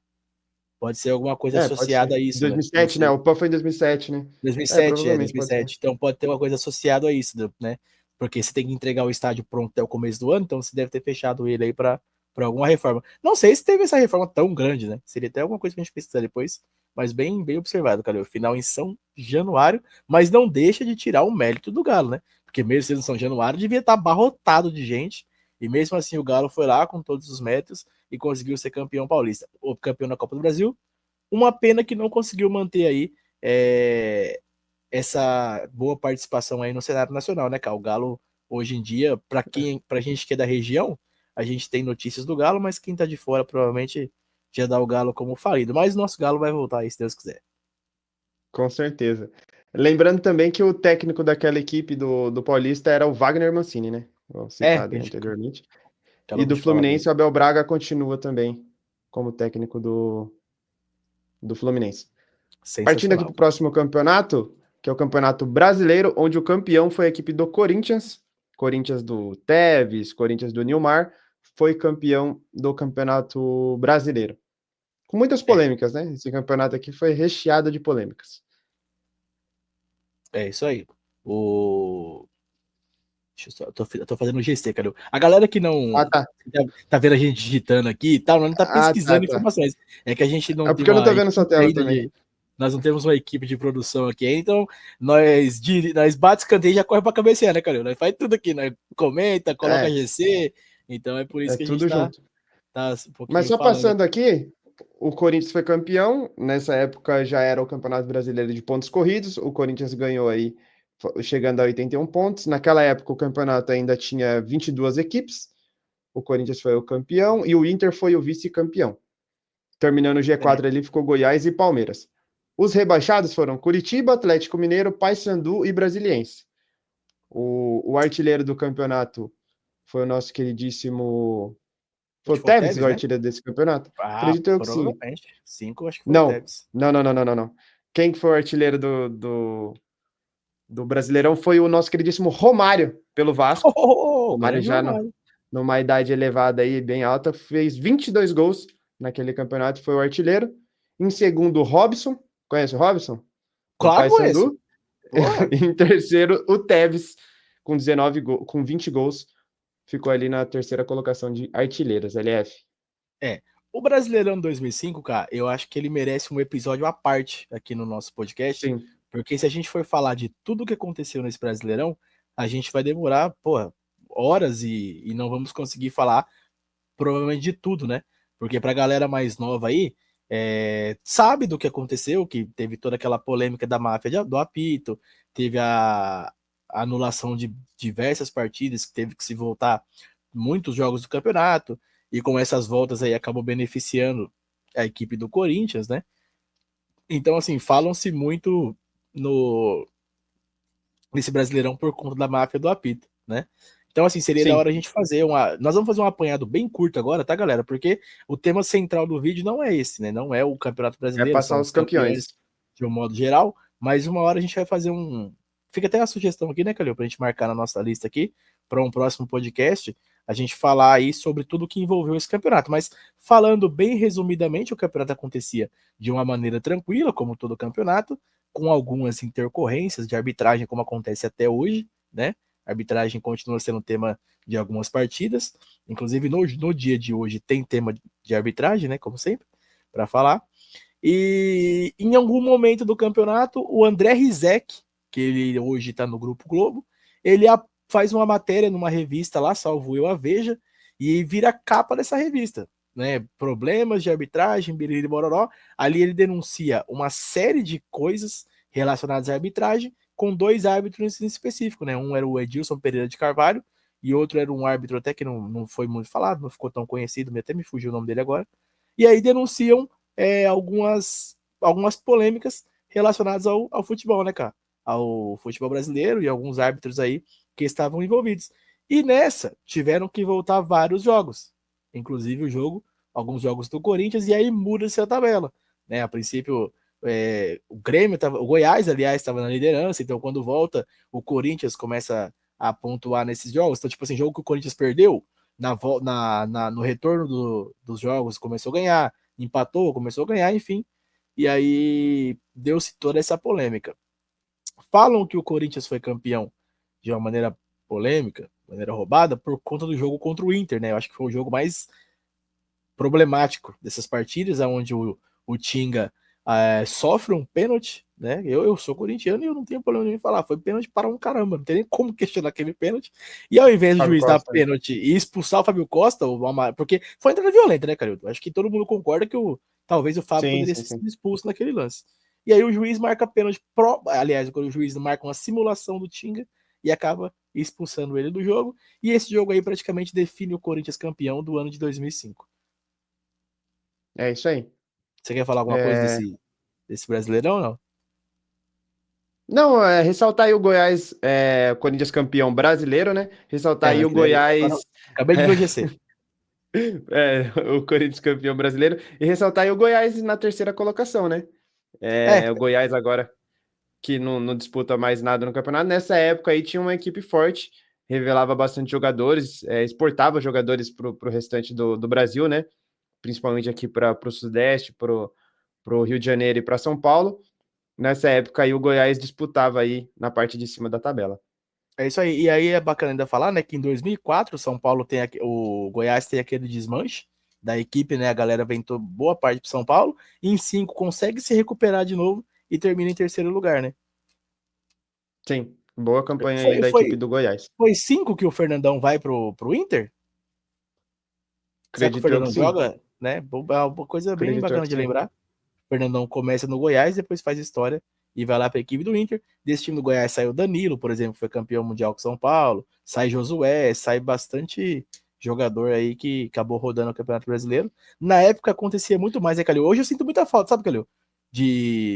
Pode ser alguma coisa Pode associada ser. a isso, né? Não 2007, né? sei. O PAN foi em 2007, né? 2007, Provavelmente pode ser. 2007. Então pode ter uma coisa associada a isso, né? Porque você tem que entregar o estádio pronto até o começo do ano, então você deve ter fechado ele aí para alguma reforma. Não sei se teve essa reforma tão grande, né? Seria até alguma coisa que a gente pesquisar depois, mas bem, bem observado, cara. O final em São Januário, mas não deixa de tirar o mérito do Galo, né? Porque mesmo sendo São Januário, devia estar abarrotado de gente, e mesmo assim o Galo foi lá com todos os méritos e conseguiu ser campeão paulista, ou campeão da Copa do Brasil. Uma pena que não conseguiu manter aí é, essa boa participação aí no cenário nacional, né, cara? O Galo, hoje em dia, pra gente que é da região, a gente tem notícias do Galo, mas quem tá de fora provavelmente já dá o Galo como falido. Mas o nosso Galo vai voltar aí, se Deus quiser. Com certeza. Lembrando também que o técnico daquela equipe do Paulista era o Wagner Mancini, né? O citado A aí gente anteriormente. E acabamos do de falar dele. Fluminense, o Abel Braga continua também como técnico do Fluminense. Partindo aqui para Sensacional. o próximo campeonato, que é o Campeonato Brasileiro, onde o campeão foi a equipe do Corinthians, Corinthians do Tevez, Corinthians do Nilmar, foi campeão do Campeonato Brasileiro. Com muitas É, polêmicas, né? Esse campeonato aqui foi recheado de polêmicas. é isso aí. O Deixa eu só, eu tô fazendo GC, cara. A galera que Ah, não tá. tá vendo a gente digitando aqui e tal, não tá Ah, tá, pesquisando tá. informações. É que a gente não É tem porque eu não tô uma vendo sua equipe tela ainda também. de. Nós não temos uma equipe de produção aqui, então nós bate escanteio e já corre pra cabecear, né, cara? Nós faz tudo aqui, nós comenta, coloca É, GC, então é por isso é que a gente tudo tá, junto. tá um Mas pouquinho só falando passando aqui. aqui, o Corinthians foi campeão. Nessa época já era o Campeonato Brasileiro de pontos corridos. O Corinthians ganhou aí, chegando a 81 pontos. Naquela época o campeonato ainda tinha 22 equipes. O Corinthians foi o campeão e o Inter foi o vice-campeão. Terminando o É, G4 ali ficou Goiás e Palmeiras. Os rebaixados foram Curitiba, Atlético Mineiro, Paysandu e Brasiliense. O artilheiro do campeonato foi o nosso queridíssimo. Foi acho o que foi o Tevez o Tevez, né? artilheiro desse campeonato? Ah, Acredito eu que sim. provavelmente. 5, acho que foi o Não, Tevez. não, não, não, não, não, não. Quem que foi o artilheiro do Brasileirão foi o nosso queridíssimo Romário, pelo Vasco. Romário Grande já Romário. numa idade elevada aí, bem alta, fez 22 gols naquele campeonato, foi o artilheiro. Em segundo, o Robson. Conhece o Robson? Do Claro, conheço. Paysandu. Porra. Em terceiro, o Tevez, com 20 gols. Ficou ali na terceira colocação de artilheiros, LF. É. O Brasileirão 2005, cara, eu acho que ele merece um episódio à parte aqui no nosso podcast, Sim, porque se a gente for falar de tudo que aconteceu nesse Brasileirão, a gente vai demorar, porra, horas e não vamos conseguir falar provavelmente de tudo, né? Porque pra galera mais nova aí, sabe do que aconteceu, que teve toda aquela polêmica da máfia do apito, teve a anulação de diversas partidas, que teve que se voltar muitos jogos do campeonato, e com essas voltas aí acabou beneficiando a equipe do Corinthians, né? Então, assim, falam-se muito no nesse Brasileirão por conta da máfia do apito, né? Então, assim, seria da sim. hora a gente fazer uma. Nós vamos fazer um apanhado bem curto agora, tá, galera? Porque o tema central do vídeo não é esse, né? Não é o Campeonato É Brasileiro, passar são os os campeões campeões. de um modo geral, mas uma hora a gente vai fazer um. Fica até a sugestão aqui, né, Calil, pra gente marcar na nossa lista aqui, para um próximo podcast, a gente falar aí sobre tudo que envolveu esse campeonato. Mas falando bem resumidamente, o campeonato acontecia de uma maneira tranquila, como todo campeonato, com algumas intercorrências de arbitragem, como acontece até hoje, né? A arbitragem continua sendo tema de algumas partidas, inclusive no dia de hoje tem tema de arbitragem, né? Como sempre, para falar. E em algum momento do campeonato, o André Rizek, que ele hoje está no Grupo Globo, ele faz uma matéria numa revista lá, salvo eu, a Veja, e vira capa dessa revista. Né, problemas de arbitragem, biriri bororó. Ali ele denuncia uma série de coisas relacionadas à arbitragem com dois árbitros em específico, né? Um era o Edilson Pereira de Carvalho e outro era um árbitro até que não foi muito falado, não ficou tão conhecido, até me fugiu o nome dele agora. E aí denunciam algumas polêmicas relacionadas ao futebol, né, cara? Ao futebol brasileiro e alguns árbitros aí que estavam envolvidos. E nessa tiveram que voltar vários jogos, inclusive alguns jogos do Corinthians, e aí muda-se a tabela. Né? A princípio, o Grêmio o Goiás, aliás, estava na liderança, então quando volta, o Corinthians começa a pontuar nesses jogos. Então, tipo assim, jogo que o Corinthians perdeu, no retorno dos jogos começou a ganhar, empatou, começou a ganhar, enfim. E aí deu-se toda essa polêmica. Falam que o Corinthians foi campeão de uma maneira polêmica, maneira roubada, por conta do jogo contra o Inter, né? Eu acho que foi o jogo mais problemático dessas partidas, onde o Tinga sofre um pênalti, né? Eu sou corintiano e eu não tenho problema de falar, foi pênalti para um caramba, não tem nem como questionar aquele pênalti. E ao invés do Fábio juiz dar Costa. pênalti e expulsar o Fábio Costa, porque foi entrada violenta, né, Carildo? Acho que todo mundo concorda que talvez o Fábio Sim, poderia sim, ser sim. expulso naquele lance. E aí o juiz marca pênalti, aliás, o juiz marca uma simulação do Tinga e acaba expulsando ele do jogo. E esse jogo aí praticamente define o Corinthians campeão do ano de 2005. É isso aí. Você quer falar alguma coisa É... desse Brasileirão ou não? Não, ressaltar aí o Goiás, Corinthians campeão brasileiro, né? Ressaltar aí o Brasileiro. Agora, Goiás, acabei de ver o GC. o Corinthians campeão brasileiro, e ressaltar aí o Goiás na terceira colocação, né? É, O Goiás agora que não disputa mais nada no campeonato. Nessa época aí tinha uma equipe forte, revelava bastante jogadores, exportava jogadores para o restante do Brasil, né? Principalmente aqui para o Sudeste, para o Rio de Janeiro e para São Paulo. Nessa época aí o Goiás disputava aí na parte de cima da tabela. é isso aí. E aí é bacana ainda falar, né, que em 2004 o São Paulo o Goiás tem aquele desmanche da equipe, né, a galera ventou boa parte para São Paulo, e em 5 consegue se recuperar de novo e termina em terceiro lugar, né? Sim, boa campanha aí Foi, da equipe foi, do Goiás. foi 5 que o Fernandão vai pro Inter? Será que o Acredito eu que Fernandão sim. joga? Né? É uma coisa bem Acredito eu bacana que de sim. lembrar. Fernandão começa no Goiás, depois faz história e vai lá para a equipe do Inter. Desse time do Goiás saiu Danilo, por exemplo, que foi campeão mundial com São Paulo. Sai Josué, sai bastante jogador aí que acabou rodando o Campeonato Brasileiro. Na época acontecia muito mais, né, Calil? Hoje eu sinto muita falta, sabe, Calil?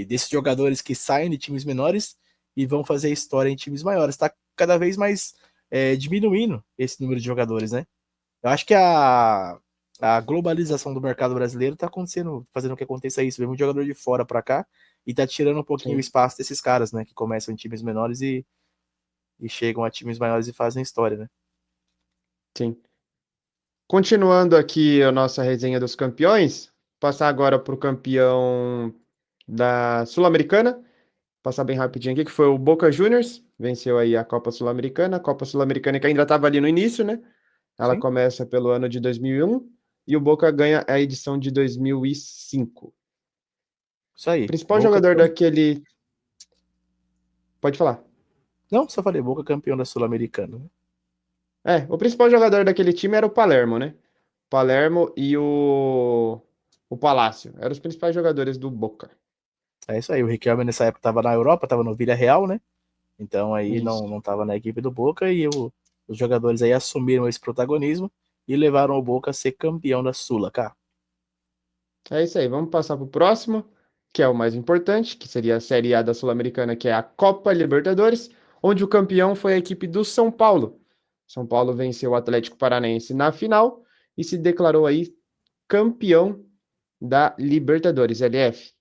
Desses jogadores que saem de times menores e vão fazer história em times maiores. Tá cada vez mais diminuindo esse número de jogadores, né? Eu acho que a globalização do mercado brasileiro tá acontecendo, fazendo que aconteça isso. Vem muito jogador de fora para cá e tá tirando um pouquinho o Sim, espaço desses caras, né? Que começam em times menores e chegam a times maiores e fazem história, né? sim. Continuando aqui a nossa resenha dos campeões, passar agora para o campeão da Sul-Americana. Passar bem rapidinho aqui, que foi o Boca Juniors. Venceu aí a Copa Sul-Americana. A Copa Sul-Americana que ainda estava ali no início, né? Ela Sim, começa pelo ano de 2001 e o Boca ganha a edição de 2005. isso O aí. principal Boca. jogador daquele. Pode falar. Não, só falei, Boca campeão da Sul-Americana, né? É, o principal jogador daquele time era o Palermo, né? Palermo e o Palácio. Eram os principais jogadores do Boca. É isso aí. O Riquelme nessa época tava na Europa, tava no Villarreal, né? Então aí Isso. não tava na equipe do Boca e os jogadores aí assumiram esse protagonismo e levaram o Boca a ser campeão da Sula, cara. É isso aí. Vamos passar para o próximo, que é o mais importante, que seria a Série A da Sul-Americana, que é a Copa Libertadores, onde o campeão foi a equipe do São Paulo. São Paulo venceu o Atlético Paranaense na final e se declarou aí campeão da Libertadores, LF.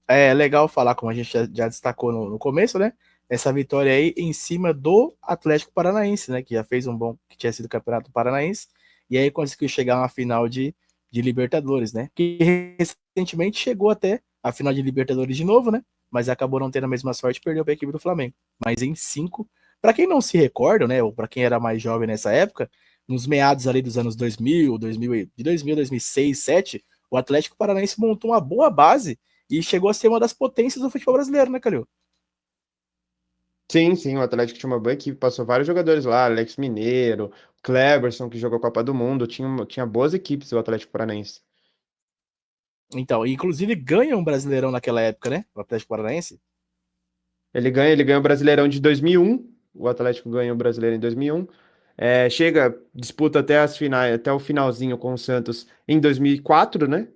É legal falar, como a gente já destacou no começo, né? Essa vitória aí em cima do Atlético Paranaense, né? Que já fez que tinha sido campeonato paranaense, e aí conseguiu chegar a uma final de Libertadores, né? Que recentemente chegou até a final de Libertadores de novo, né? Mas acabou não tendo a mesma sorte e perdeu para a equipe do Flamengo. Mas em cinco, para quem não se recorda, né? Ou para quem era mais jovem nessa época, nos meados ali dos anos 2006, 2007, o Atlético Paranaense montou uma boa base e chegou a ser uma das potências do futebol brasileiro, né, Calil? Sim, sim, o Atlético tinha uma boa equipe, passou vários jogadores lá, Alex Mineiro, Kleberson, que jogou a Copa do Mundo, tinha boas equipes o Atlético Paranaense. Então, inclusive ganha um Brasileirão naquela época, né? O Atlético Paranaense. Ele ganha o Brasileirão de 2001, o Atlético ganhou o Brasileiro em 2001. Chega, disputa até as finais, até o finalzinho com o Santos em 2004, né?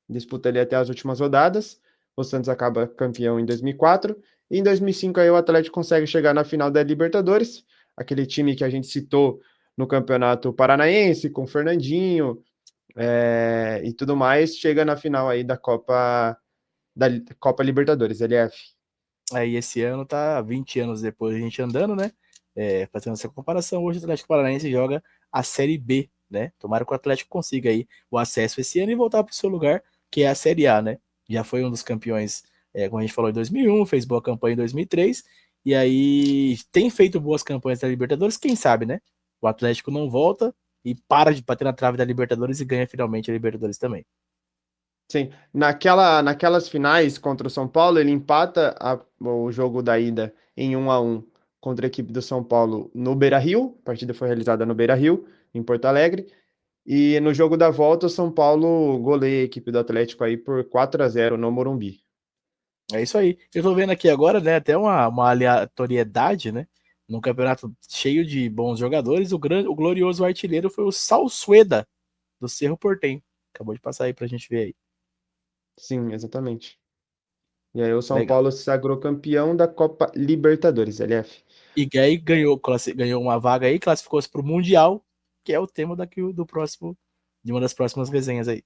Disputa ali até as últimas rodadas. O Santos acaba campeão em 2004. E em 2005 aí o Atlético consegue chegar na final da Libertadores, aquele time que a gente citou no Campeonato Paranaense, com Fernandinho, e tudo mais, chega na final aí da Copa Libertadores, LF. Aí esse ano tá 20 anos depois a gente andando, né? Fazendo essa comparação, hoje o Atlético Paranaense joga a Série B, né? Tomara que o Atlético consiga aí o acesso esse ano e voltar para o seu lugar, que é a Série A, né? Já foi um dos campeões, como a gente falou, em 2001, fez boa campanha em 2003, e aí tem feito boas campanhas da Libertadores, quem sabe, né? O Atlético não volta e para de bater na trave da Libertadores e ganha finalmente a Libertadores também. Sim, naquelas finais contra o São Paulo, ele empata o jogo da ida em 1-1 contra a equipe do São Paulo no Beira-Rio. A partida foi realizada no Beira-Rio, em Porto Alegre. E no jogo da volta, o São Paulo goleia a equipe do Atlético aí por 4-0 no Morumbi. É isso aí. Eu tô vendo aqui agora, né, até uma aleatoriedade, né? Num campeonato cheio de bons jogadores, o glorioso artilheiro foi o Salsueda, do Cerro Porteño. Acabou de passar aí pra gente ver aí. Sim, exatamente. E aí o São Legal. Paulo se sagrou campeão da Copa Libertadores, LF. E aí ganhou uma vaga aí, classificou-se pro Mundial, que é o tema do próximo, de uma das próximas resenhas aí.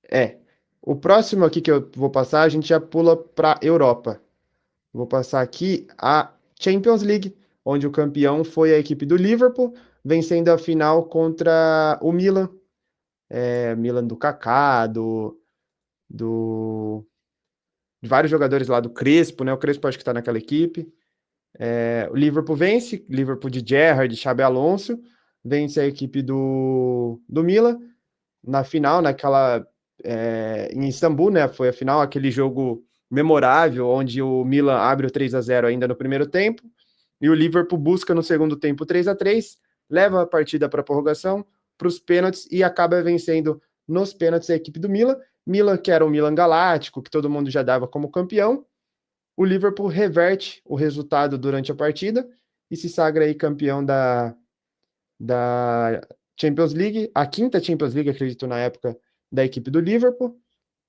É. O próximo aqui que eu vou passar, a gente já pula para Europa. Vou passar aqui a Champions League, onde o campeão foi a equipe do Liverpool, vencendo a final contra o Milan. Milan do Kaká, do, de vários jogadores lá do Crespo, né? O Crespo acho que está naquela equipe. O Liverpool vence, Liverpool de Gerrard, Xabi Alonso, vence a equipe do Milan na final, em Istambul, né? Foi a final, aquele jogo memorável, onde o Milan abre o 3-0 ainda no primeiro tempo, e o Liverpool busca no segundo tempo 3-3, leva a partida para a prorrogação, para os pênaltis e acaba vencendo nos pênaltis a equipe do Milan. Milan, que era o Milan Galáctico, que todo mundo já dava como campeão, o Liverpool reverte o resultado durante a partida e se sagra aí campeão da Champions League, a quinta Champions League, acredito, na época da equipe do Liverpool,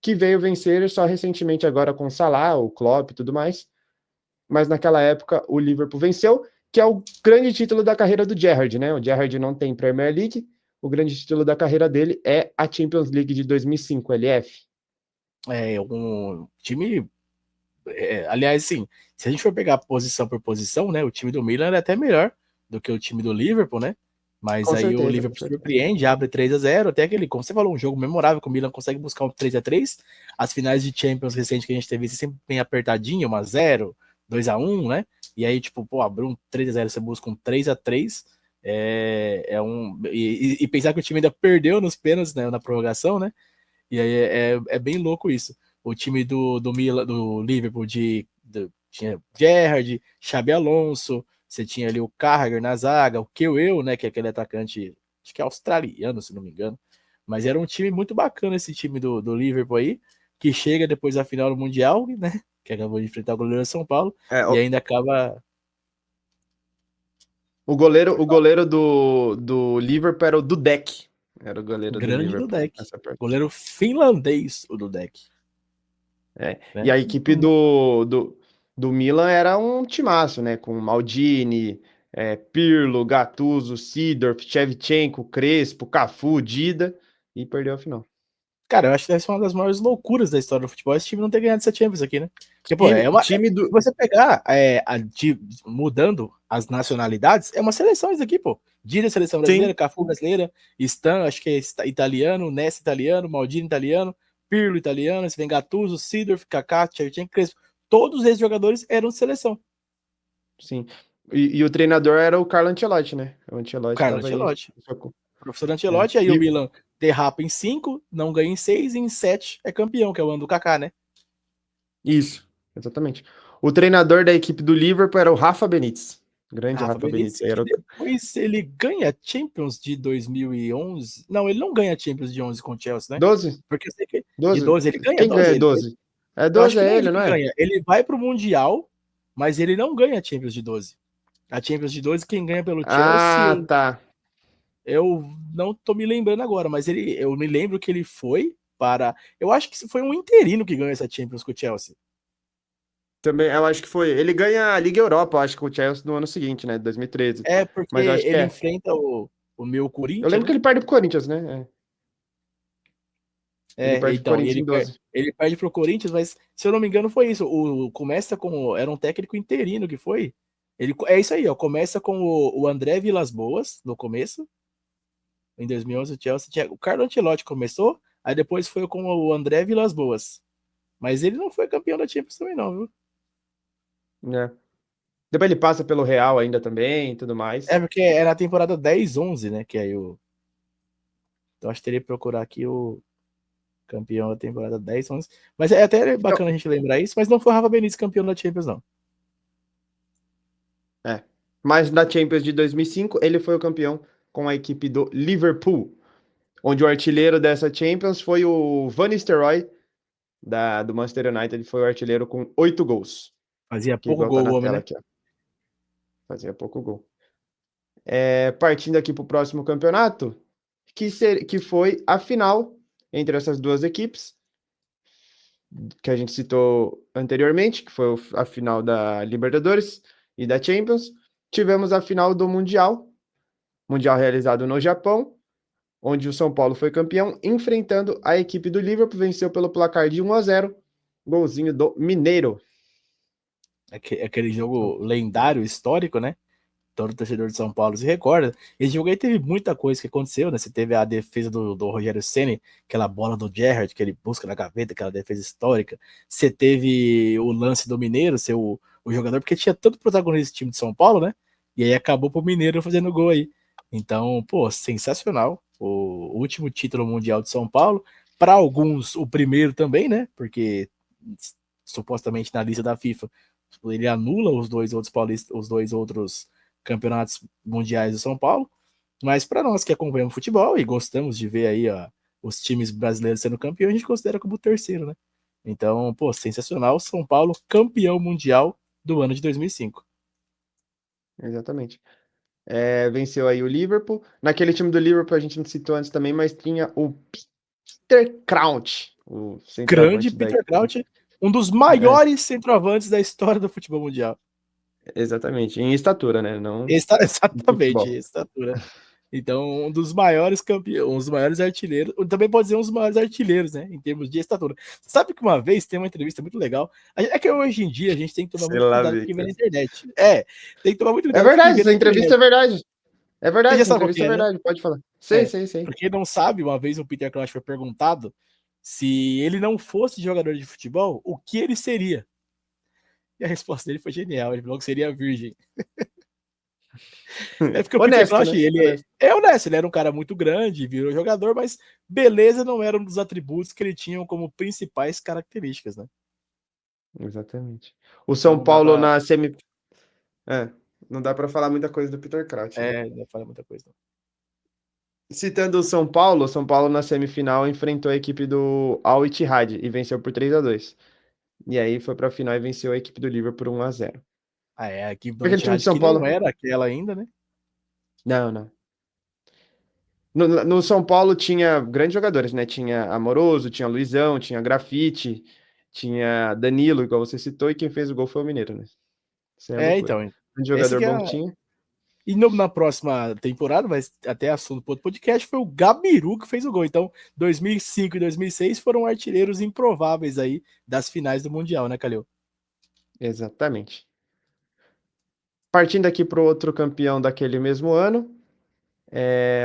que veio vencer só recentemente agora com o Salah, o Klopp e tudo mais. Mas naquela época o Liverpool venceu, que é o grande título da carreira do Gerrard, né? O Gerrard não tem Premier League, o grande título da carreira dele é a Champions League de 2005, LF. É um time, aliás, sim, se a gente for pegar posição por posição, né, o time do Milan é até melhor do que o time do Liverpool, né? Mas Com aí o certeza, com Liverpool certeza. surpreende, abre 3-0, até aquele, como você falou, um jogo memorável que o Milan consegue buscar um 3-3. As finais de Champions recentes que a gente teve sempre bem apertadinho, 1-0, 2-1, né? E aí, tipo, pô, abriu um 3-0, você busca um 3-3. E pensar que o time ainda perdeu nos pênaltis, né, na prorrogação, né? E aí é bem louco isso. O time do Milan, do Liverpool tinha Gerrard, Xabi Alonso, você tinha ali o Carragher na zaga, o Kewell, né, que é aquele atacante, acho que é australiano, se não me engano. Mas era um time muito bacana esse time do Liverpool aí, que chega depois da final do Mundial, né, que acabou de enfrentar o goleiro de São Paulo, É, e ainda acaba... o goleiro do Liverpool era o Dudek. Era o goleiro do Grande Liverpool Dudek. nessa parte. Goleiro finlandês, o Dudek. É. E Né? a equipe do Milan era um timaço, né? Com Maldini, Pirlo, Gattuso, Seedorf, Shevchenko, Crespo, Cafu, Dida e perdeu a final. Cara, eu acho que deve ser uma das maiores loucuras da história do futebol esse time não ter ganhado essa Champions aqui, né? Porque, pô, Time, time se do. você pegar mudando as nacionalidades, é uma seleção isso aqui, pô. Dida, seleção brasileira, Sim, Cafu brasileira, Stan, acho que é italiano, Nesta italiano, Maldini italiano, Pirlo italiano, você vem Gattuso, Seedorf, Kaká, Shevchenko, Crespo. Todos esses jogadores eram de seleção. sim. E o treinador era o Carlo Ancelotti, né? O Ancelotti Carlo estava aí. Ancelotti. Professor É. Ancelotti, aí o Milan derrapa em 5, não ganha em 6, e em 7 é campeão, que é o ano do Kaká, né? Isso, exatamente. O treinador da equipe do Liverpool era o Rafa Benítez. Grande Rafa Rafa Benítez, Benítez. Aí que era o depois ele ganha Champions de 2011. Não, ele não ganha Champions de 11 com o Chelsea, né? 12? Porque eu sei que de 12? 12 ele ganha Quem 12. ganha 12? É Eu 12 acho que é nem ele ele, não que é? ganha. Ele vai pro Mundial, mas ele não ganha Champions de 12. A Champions de 12 quem ganha pelo Chelsea, Ah, tá. eu não tô me lembrando agora, mas eu me lembro que ele foi para, eu acho que foi um interino que ganhou essa Champions com o Chelsea. Também, eu acho que foi. Ele ganha a Liga Europa, eu acho que o Chelsea no ano seguinte, né? 2013. É porque Mas eu acho que ele é. enfrenta o meu Eu Corinthians, lembro que né? ele perde pro Corinthians, né? É. Ele perde pro Então, Corinthians em 12. ele perde pro Corinthians, mas se eu não me engano foi isso. Começa com, era um técnico interino que foi. É isso aí, ó, começa com o André Vilas-Boas no começo, em 2011 o Chelsea tinha, o Carlo Ancelotti começou, aí depois foi com o André Vilas-Boas. Mas ele não foi campeão da Champions também não, viu? Né? Depois ele passa pelo Real ainda também e tudo É mais. porque era a temporada 10-11, né, que aí então acho que teria que procurar aqui o campeão da temporada 10-11. Mas é até Então, bacana a gente lembrar isso, mas não foi o Rafa Benítez campeão da Champions não. é. Mas na Champions de 2005, ele foi o campeão com a equipe do Liverpool, onde o artilheiro dessa Champions foi o Van Nistelrooy, do Manchester United. Ele foi o artilheiro com 8 gols. Fazia Que pouco igual tá gol o na homem, tela né? aqui, ó. Fazia pouco gol. Partindo aqui para o próximo campeonato, que foi a final entre essas duas equipes, que a gente citou anteriormente, que foi a final da Libertadores e da Champions. Tivemos a final do Mundial realizado no Japão, onde o São Paulo foi campeão, enfrentando a equipe do Liverpool, venceu pelo placar de 1-0, golzinho do Mineiro. Aquele jogo lendário, histórico, né? Todo torcedor de São Paulo se recorda. Esse jogo aí teve muita coisa que aconteceu, né? Você teve a defesa do Rogério Ceni, aquela bola do Gerrard que ele busca na gaveta, aquela defesa histórica. Você teve o lance do Mineiro, ser o jogador, porque tinha tanto protagonista esse time de São Paulo, né? E aí acabou pro Mineiro fazendo gol aí. Então, pô, sensacional. O último título mundial de São Paulo. Para alguns, o primeiro também, né? Porque supostamente na lista da FIFA ele anula os dois outros paulistas, os dois outros campeonatos mundiais do São Paulo, mas para nós que acompanhamos futebol e gostamos de ver aí ó, os times brasileiros sendo campeões, a gente considera como o terceiro, né? Então, pô, sensacional, São Paulo campeão mundial do ano de 2005. Exatamente. Venceu aí o Liverpool. Naquele time do Liverpool a gente não citou antes também, mas tinha o Peter Crouch, o Grande centroavante da Peter equipe. Crouch, um dos É, maiores centroavantes da história do futebol mundial. exatamente, em estatura, né? Não em Exatamente, futebol. estatura. Então, um dos maiores campeões, um dos maiores artilheiros, também pode dizer um dos maiores artilheiros, né, em termos de estatura. Sabe que uma vez tem uma entrevista muito legal, é que hoje em dia a gente tem que tomar Sei muito lá, cuidado com o que vê Victor. na internet. Tem que tomar muito É cuidado com o que verdade, vê na essa entrevista internet. é verdade. É Você verdade, já essa sabe qual entrevista que é é, né? verdade, pode falar. Sei, É. sei, sei. Pra quem não sabe, uma vez o Peter Crouch foi perguntado se ele não fosse jogador de futebol, o que ele seria? E a resposta dele foi genial. Ele falou que seria virgem. É porque o Peter Honesto, Crouch, né? ele Honesto. é honesto, ele era um cara muito grande, virou jogador, mas beleza não era um dos atributos que ele tinha como principais características, né? Exatamente. O Então São não dá Paulo pra. na semi. É, não dá pra falar muita coisa do Peter Crouch, né? Não falar muita coisa. Não. Citando o São Paulo na semifinal enfrentou a equipe do Al Ittihad e venceu por 3-2. E aí foi pra final e venceu a equipe do Liverpool por 1-0. A equipe do Aquele time de Etihad São que não Paulo. era aquela ainda, né? Não, não. No São Paulo tinha grandes jogadores, né? Tinha Amoroso, tinha Luizão, tinha Grafite, tinha Danilo, igual você citou, e quem fez o gol foi o Mineiro, né? Isso é loucura. Então. Um Essa jogador que é bom que a. tinha. E na próxima temporada, mas até assunto para outro podcast, foi o Gabiru que fez o gol. Então, 2005 e 2006 foram artilheiros improváveis aí das finais do Mundial, né, Calil? Exatamente. Partindo aqui para o outro campeão daquele mesmo ano,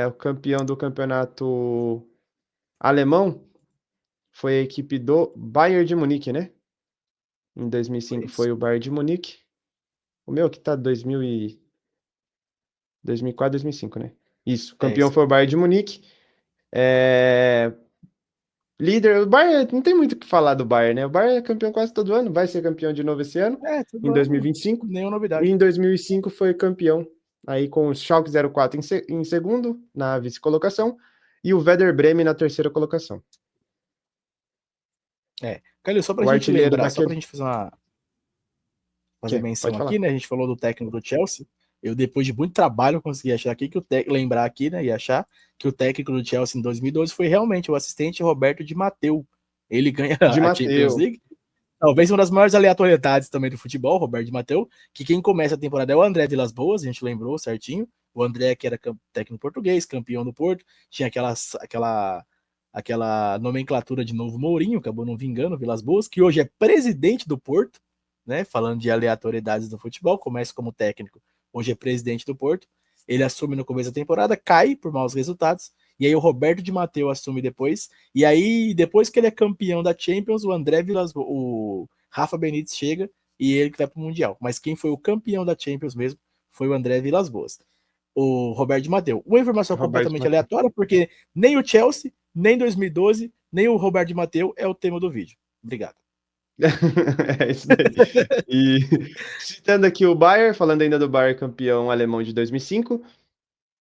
o campeão do campeonato alemão foi a equipe do Bayern de Munique, né? Em 2005 Isso. foi o Bayern de Munique. O meu aqui tá 2004, 2005, né? Isso, o campeão Isso. foi o Bayern de Munique. É, Líder, o Bayern, não tem muito o que falar do Bayern, né? O Bayern é campeão quase todo ano, vai ser campeão de novo esse ano, Todo em ano, 2025. nenhuma E novidade. em 2005 foi campeão, aí com o Schalke 04 em segundo, na vice-colocação, e o Werder Bremen na terceira colocação. Calil, só pra O gente artilheiro lembrar, só pra daquele... gente fazer Que? menção Pode aqui, falar. né? A gente falou do técnico do Chelsea. Eu, depois de muito trabalho, consegui achar aqui lembrar aqui, né? E achar que o técnico do Chelsea em 2012 foi realmente o assistente Roberto Di Matteo. Ele ganha De a Champions Matteo. League. Talvez uma das maiores aleatoriedades também do futebol, Roberto Di Matteo, que quem começa a temporada é o André Vilas-Boas, a gente lembrou certinho. O André, que era técnico português, campeão do Porto, tinha aquela nomenclatura de novo Mourinho, acabou não vingando, Vilas-Boas, que hoje é presidente do Porto, né? Falando de aleatoriedades do futebol, começa como técnico, hoje é presidente do Porto. Ele assume no começo da temporada, cai por maus resultados, e aí o Roberto Di Matteo assume depois, e aí depois que ele é campeão da Champions, o André Vilas-Boas, o Rafa Benítez chega e ele que vai pro Mundial. Mas quem foi o campeão da Champions mesmo foi o André Vilas-Boas. O Roberto Di Matteo. Uma informação Roberto completamente Matteo. aleatória, porque nem o Chelsea, nem 2012, nem o Roberto Di Matteo é o tema do vídeo. Obrigado. É isso daí. E citando aqui o Bayern, falando ainda do Bayern campeão alemão de 2005,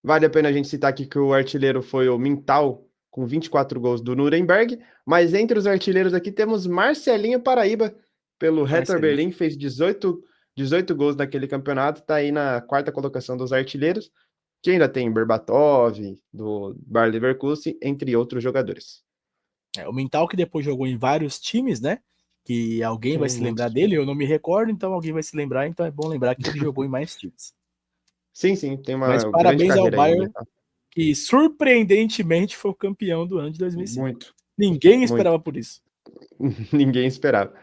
vale a pena a gente citar aqui que o artilheiro foi o Mintal, com 24 gols do Nuremberg, mas entre os artilheiros aqui temos Marcelinho Paraíba, pelo Hertha Marcelinho. Berlim, fez 18 gols naquele campeonato, está aí na quarta colocação dos artilheiros, que ainda tem Berbatov, do Bayer Leverkusen, entre outros jogadores. O Mental que depois jogou em vários times, né? Que alguém vai Tem se muitos lembrar times. dele, eu não me recordo, então alguém vai se lembrar, então é bom lembrar que ele jogou em mais times. Sim, sim, tem Mas uma grande parabéns ao carreira aí no Bayern, Mintal. que surpreendentemente foi o campeão do ano de 2005. Muito, Ninguém muito. esperava por isso. Ninguém esperava.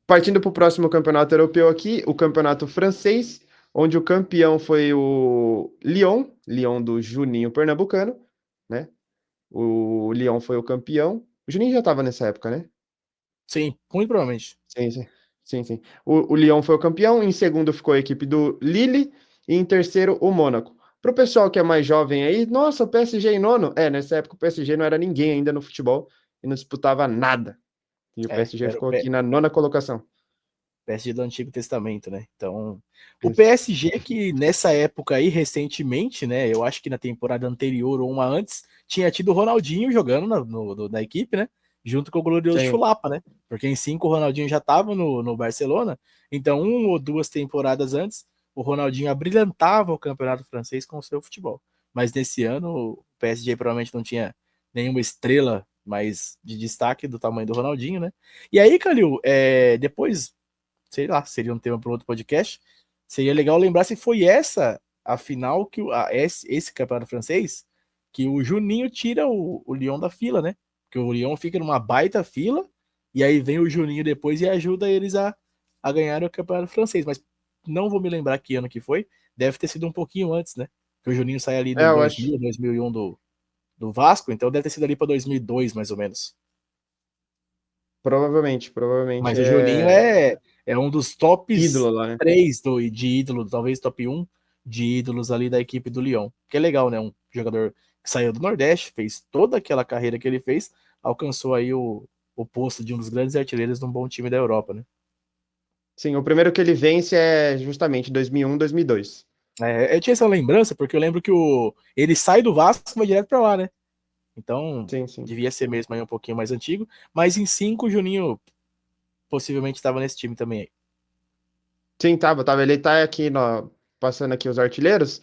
Partindo para o próximo campeonato europeu aqui, o campeonato francês, onde o campeão foi o Lyon do Juninho Pernambucano, né? O Lyon foi o campeão. O Juninho já estava nessa época, né? Sim, muito provavelmente. Sim, sim. Sim, sim. O Lyon foi o campeão, em segundo ficou a equipe do Lille e em terceiro o Mônaco. Para o pessoal que é mais jovem aí, nossa, o PSG em nono. Nessa época o PSG não era ninguém ainda no futebol e não disputava nada. E o PSG Era o ficou aqui na nona colocação. PSG do Antigo Testamento, né? Então, o Isso. PSG que nessa época aí, recentemente, né? Eu acho que na temporada anterior ou uma antes, tinha tido o Ronaldinho jogando na equipe, né? Junto com o glorioso Sim. Chulapa, né? Porque em 5 o Ronaldinho já estava no Barcelona, então 1 ou 2 temporadas antes, o Ronaldinho abrilhantava o campeonato francês com o seu futebol. Mas nesse ano, o PSG provavelmente não tinha nenhuma estrela mais de destaque do tamanho do Ronaldinho, né? E aí, Calil, depois sei lá, seria um tema para outro podcast. Seria legal lembrar se foi essa a final que esse campeonato francês que o Juninho tira o Lyon da fila, né? Que o Lyon fica numa baita fila e aí vem o Juninho depois e ajuda eles a ganhar o campeonato francês. Mas não vou me lembrar que ano que foi. Deve ter sido um pouquinho antes, né? que o Juninho sai ali no Eu acho. 2000, 2001 do Vasco, então deve ter sido ali para 2002, mais ou menos. Provavelmente Mas o Juninho é é um dos tops ídolo lá, né? 3 de ídolo, talvez top 1 de ídolos ali da equipe do Lyon. Que é legal, né? Um jogador que saiu do Nordeste, fez toda aquela carreira que ele fez, alcançou aí o posto de um dos grandes artilheiros de um bom time da Europa, né? Sim, o primeiro que ele vence é justamente 2001, 2002. Eu tinha essa lembrança porque eu lembro que ele sai do Vasco e vai direto pra lá, né? Então, Sim, sim. devia ser mesmo aí um pouquinho mais antigo. Mas em 5 o Juninho possivelmente estava nesse time também aí. Sim, tava. Ele tá aqui, passando aqui os artilheiros.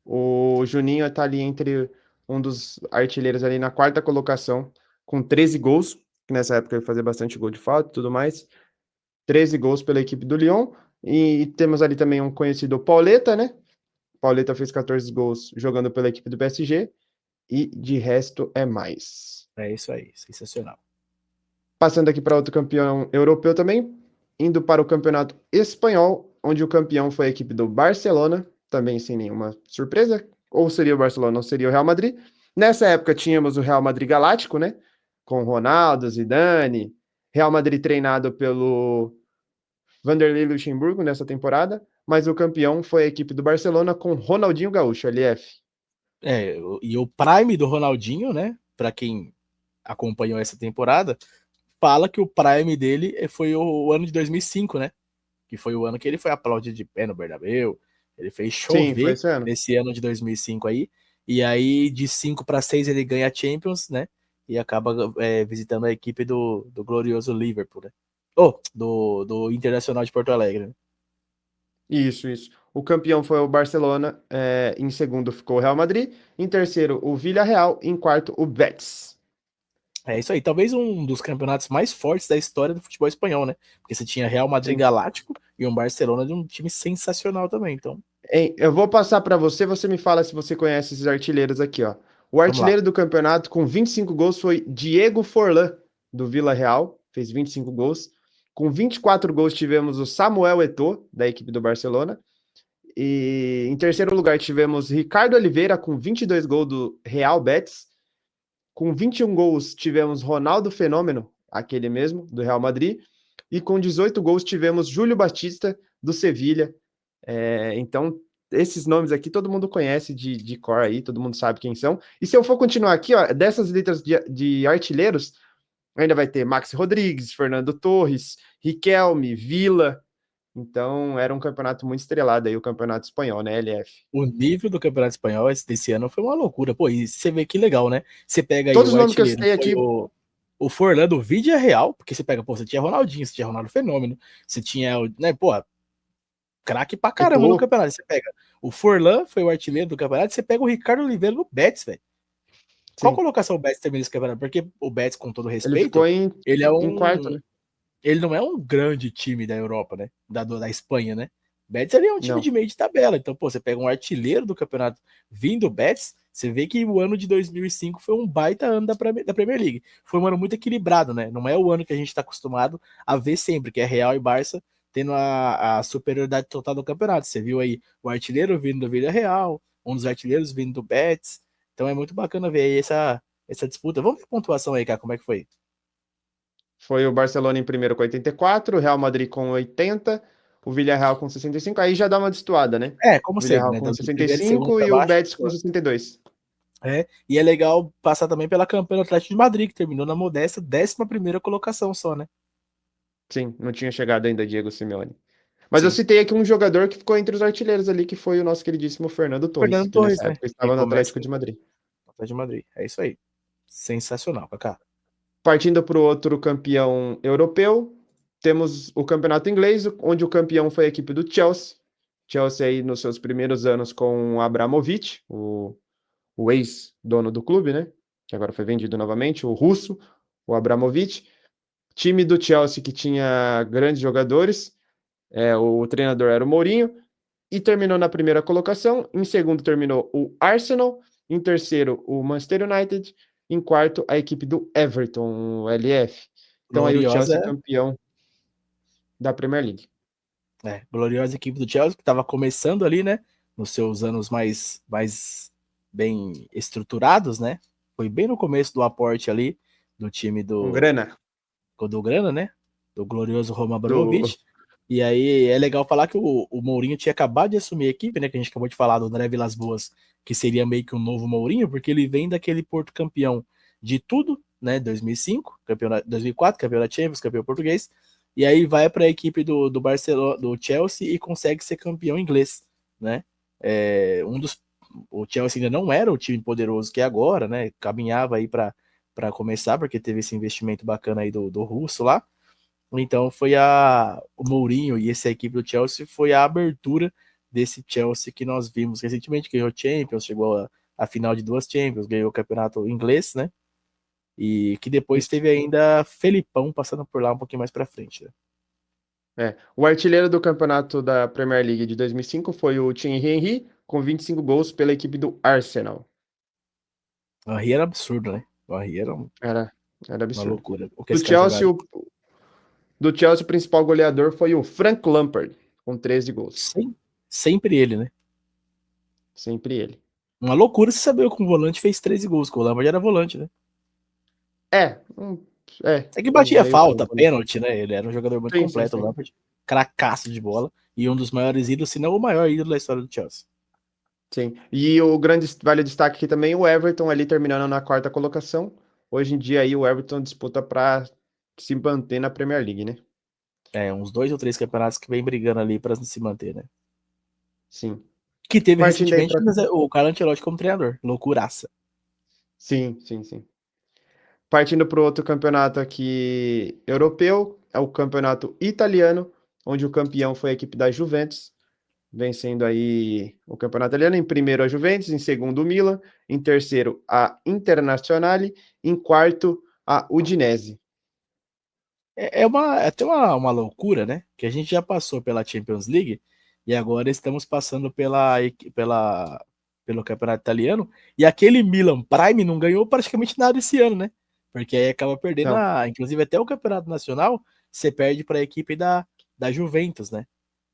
O Juninho tá ali entre um dos artilheiros ali na quarta colocação, com 13 gols, que nessa época ele fazia bastante gol de falta e tudo mais. 13 gols pela equipe do Lyon. E temos ali também um conhecido Pauleta, né? Pauleta fez 14 gols jogando pela equipe do PSG. E de resto é mais. É isso aí, sensacional. Passando aqui para outro campeão europeu também, indo para o campeonato espanhol, onde o campeão foi a equipe do Barcelona, também sem nenhuma surpresa, ou seria o Barcelona ou seria o Real Madrid. Nessa época tínhamos o Real Madrid Galáctico, né? Com Ronaldo, Zidane, Real Madrid treinado pelo Vanderlei Luxemburgo nessa temporada, mas o campeão foi a equipe do Barcelona com Ronaldinho Gaúcho, LF. E o Prime do Ronaldinho, né? Para quem acompanhou essa temporada, fala que o Prime dele foi o ano de 2005, né? Que foi o ano que ele foi aplaudido de pé no Bernabéu. Ele fez Sim, foi chover esse ano. nesse ano de 2005 aí. E aí, de 5 para 6 ele ganha a Champions, né? E acaba visitando a equipe do glorioso Liverpool, né? Do Internacional de Porto Alegre, né? Isso. O campeão foi o Barcelona, em segundo ficou o Real Madrid, em terceiro o Villarreal, em quarto o Betis. É isso aí, talvez um dos campeonatos mais fortes da história do futebol espanhol, né? Porque você tinha Real Madrid Sim. Galáctico e um Barcelona de um time sensacional também. Então, Hein, eu vou passar para você, você me fala se você conhece esses artilheiros aqui, ó. O vamos lá. artilheiro do campeonato com 25 gols foi Diego Forlán, do Villarreal, fez 25 gols. Com 24 gols tivemos o Samuel Eto'o, da equipe do Barcelona. E em terceiro lugar tivemos Ricardo Oliveira, com 22 gols do Real Betis. Com 21 gols tivemos Ronaldo Fenômeno, aquele mesmo, do Real Madrid. E com 18 gols tivemos Júlio Batista, do Sevilha. Então, esses nomes aqui todo mundo conhece de cor aí, todo mundo sabe quem são. E se eu for continuar aqui, ó, dessas letras de artilheiros, ainda vai ter Maxi Rodrigues, Fernando Torres, Riquelme, Vila. Então, era um campeonato muito estrelado aí, o campeonato espanhol, né, LF. O nível do Campeonato Espanhol desse ano foi uma loucura. Pô, e você vê que legal, né? Você pega aí Todos o os nomes que eu artilheiro, citei foi aqui, o Forlan do Real, porque você pega, pô, você tinha Ronaldinho, você tinha Ronaldo Fenômeno, você tinha, né, pô, craque pra caramba no Eto'o, campeonato. Você pega o Forlan, foi o artilheiro do campeonato, você pega o Ricardo Oliveira do Betis, velho. Qual sim. colocação o Betis termina esse campeonato? Porque o Betis, com todo Ele ficou respeito, ele é em quarto, né? ele não é um grande time da Europa, né? Da Espanha, né? Betis ali é um time Não. de meio de tabela. Então, pô, você pega um artilheiro do campeonato vindo do Betis, você vê que o ano de 2005 foi um baita ano da Premier League. Foi um ano muito equilibrado, né? Não é o ano que a gente está acostumado a ver sempre, que é Real e Barça tendo a superioridade total do campeonato. Você viu aí o artilheiro vindo do Villarreal, um dos artilheiros vindo do Betis. Então é muito bacana ver aí essa disputa. Vamos ver a pontuação aí, cara, como é que foi? Foi o Barcelona em primeiro com 84, o Real Madrid com 80, o Villarreal com 65. Aí já dá uma destoada, né? Como O sempre, Villarreal né? com Do sessenta e primeiro e segundo cinco para e o baixo. Betis com 62. E é legal passar também pela campanha do Atlético de Madrid, que terminou na modesta 11ª colocação só, né? Sim, não tinha chegado ainda Diego Simeone. Mas eu Sim. citei aqui um jogador que ficou entre os artilheiros ali, que foi o nosso queridíssimo Fernando Torres, Fernando que Torres, nessa né? época Quem estava no começa Atlético de Madrid. no Atlético de Madrid. É isso aí. Sensacional, Kaká. Partindo para o outro campeão europeu, temos o campeonato inglês, onde o campeão foi a equipe do Chelsea. Chelsea aí nos seus primeiros anos com o Abramovich, o ex-dono do clube, né? Que agora foi vendido novamente, o russo, o Abramovich. Time do Chelsea que tinha grandes jogadores, o treinador era o Mourinho, e terminou na primeira colocação. Em segundo terminou o Arsenal, em terceiro o Manchester United, em quarto a equipe do Everton, o LF. Então aí o Chelsea Gloriosa, campeão da Premier League. gloriosa equipe do Chelsea, que estava começando ali, né? nos seus anos mais bem estruturados, né? Foi bem no começo do aporte ali do time Com grana. do Grana, né? Do glorioso Roman Do... Abramovich. E aí é legal falar que o Mourinho tinha acabado de assumir a equipe, né? Que a gente acabou de falar do André Vilas-Boas, que seria meio que um novo Mourinho, porque ele vem daquele Porto campeão de tudo, né? 2005, campeonato, 2004, campeão da Champions, campeão português. E aí vai para a equipe do Barcelona, do Chelsea e consegue ser campeão inglês, né? O Chelsea ainda não era o time poderoso que é agora, né? Caminhava aí para começar, porque teve esse investimento bacana aí do russo lá. Então foi o Mourinho e essa equipe do Chelsea foi a abertura desse Chelsea que nós vimos recentemente, ganhou Champions, chegou a final de 2 Champions, ganhou o campeonato inglês, né? E que depois Isso. teve ainda Felipão passando por lá um pouquinho mais para frente. Né? É. O artilheiro do campeonato da Premier League de 2005 foi o Thierry Henry, com 25 gols pela equipe do Arsenal. O Henry era absurdo, né? O Henry era Era uma absurdo. loucura. O que esse Do cara Chelsea, jogava. do Chelsea, o principal goleador foi o Frank Lampard, com 13 gols. Sempre ele, né? Sempre ele. Uma loucura você saber que um volante fez 13 gols, que o Lampard era volante, né? É, É que um batia meio falta, campo, né? pênalti, né? Ele era um jogador muito Sim, sim, completo, o sim. Lampard, cracaço de bola e um dos maiores ídolos, se não o maior ídolo da história do Chelsea. Sim. E o grande vale destaque aqui também, o Everton ali terminando na quarta colocação. Hoje em dia aí o Everton disputa para se manter na Premier League, né? É, uns 2 ou 3 campeonatos que vem brigando ali para se manter, né? Sim. Que teve Partindo aí recentemente para o Carlo Ancelotti como treinador. Loucuraça. Sim, sim, sim. Partindo para o outro campeonato aqui europeu, é o campeonato italiano, onde o campeão foi a equipe da Juventus, vencendo aí o campeonato italiano. Em primeiro a Juventus, em segundo o Milan, em terceiro a Internazionale, em quarto a Udinese. É até uma loucura, né? Que a gente já passou pela Champions League e agora estamos passando pelo Campeonato Italiano. E aquele Milan Prime não ganhou praticamente nada esse ano, né? Porque aí acaba perdendo, Não, inclusive até o Campeonato Nacional, você perde para a equipe da Juventus, né?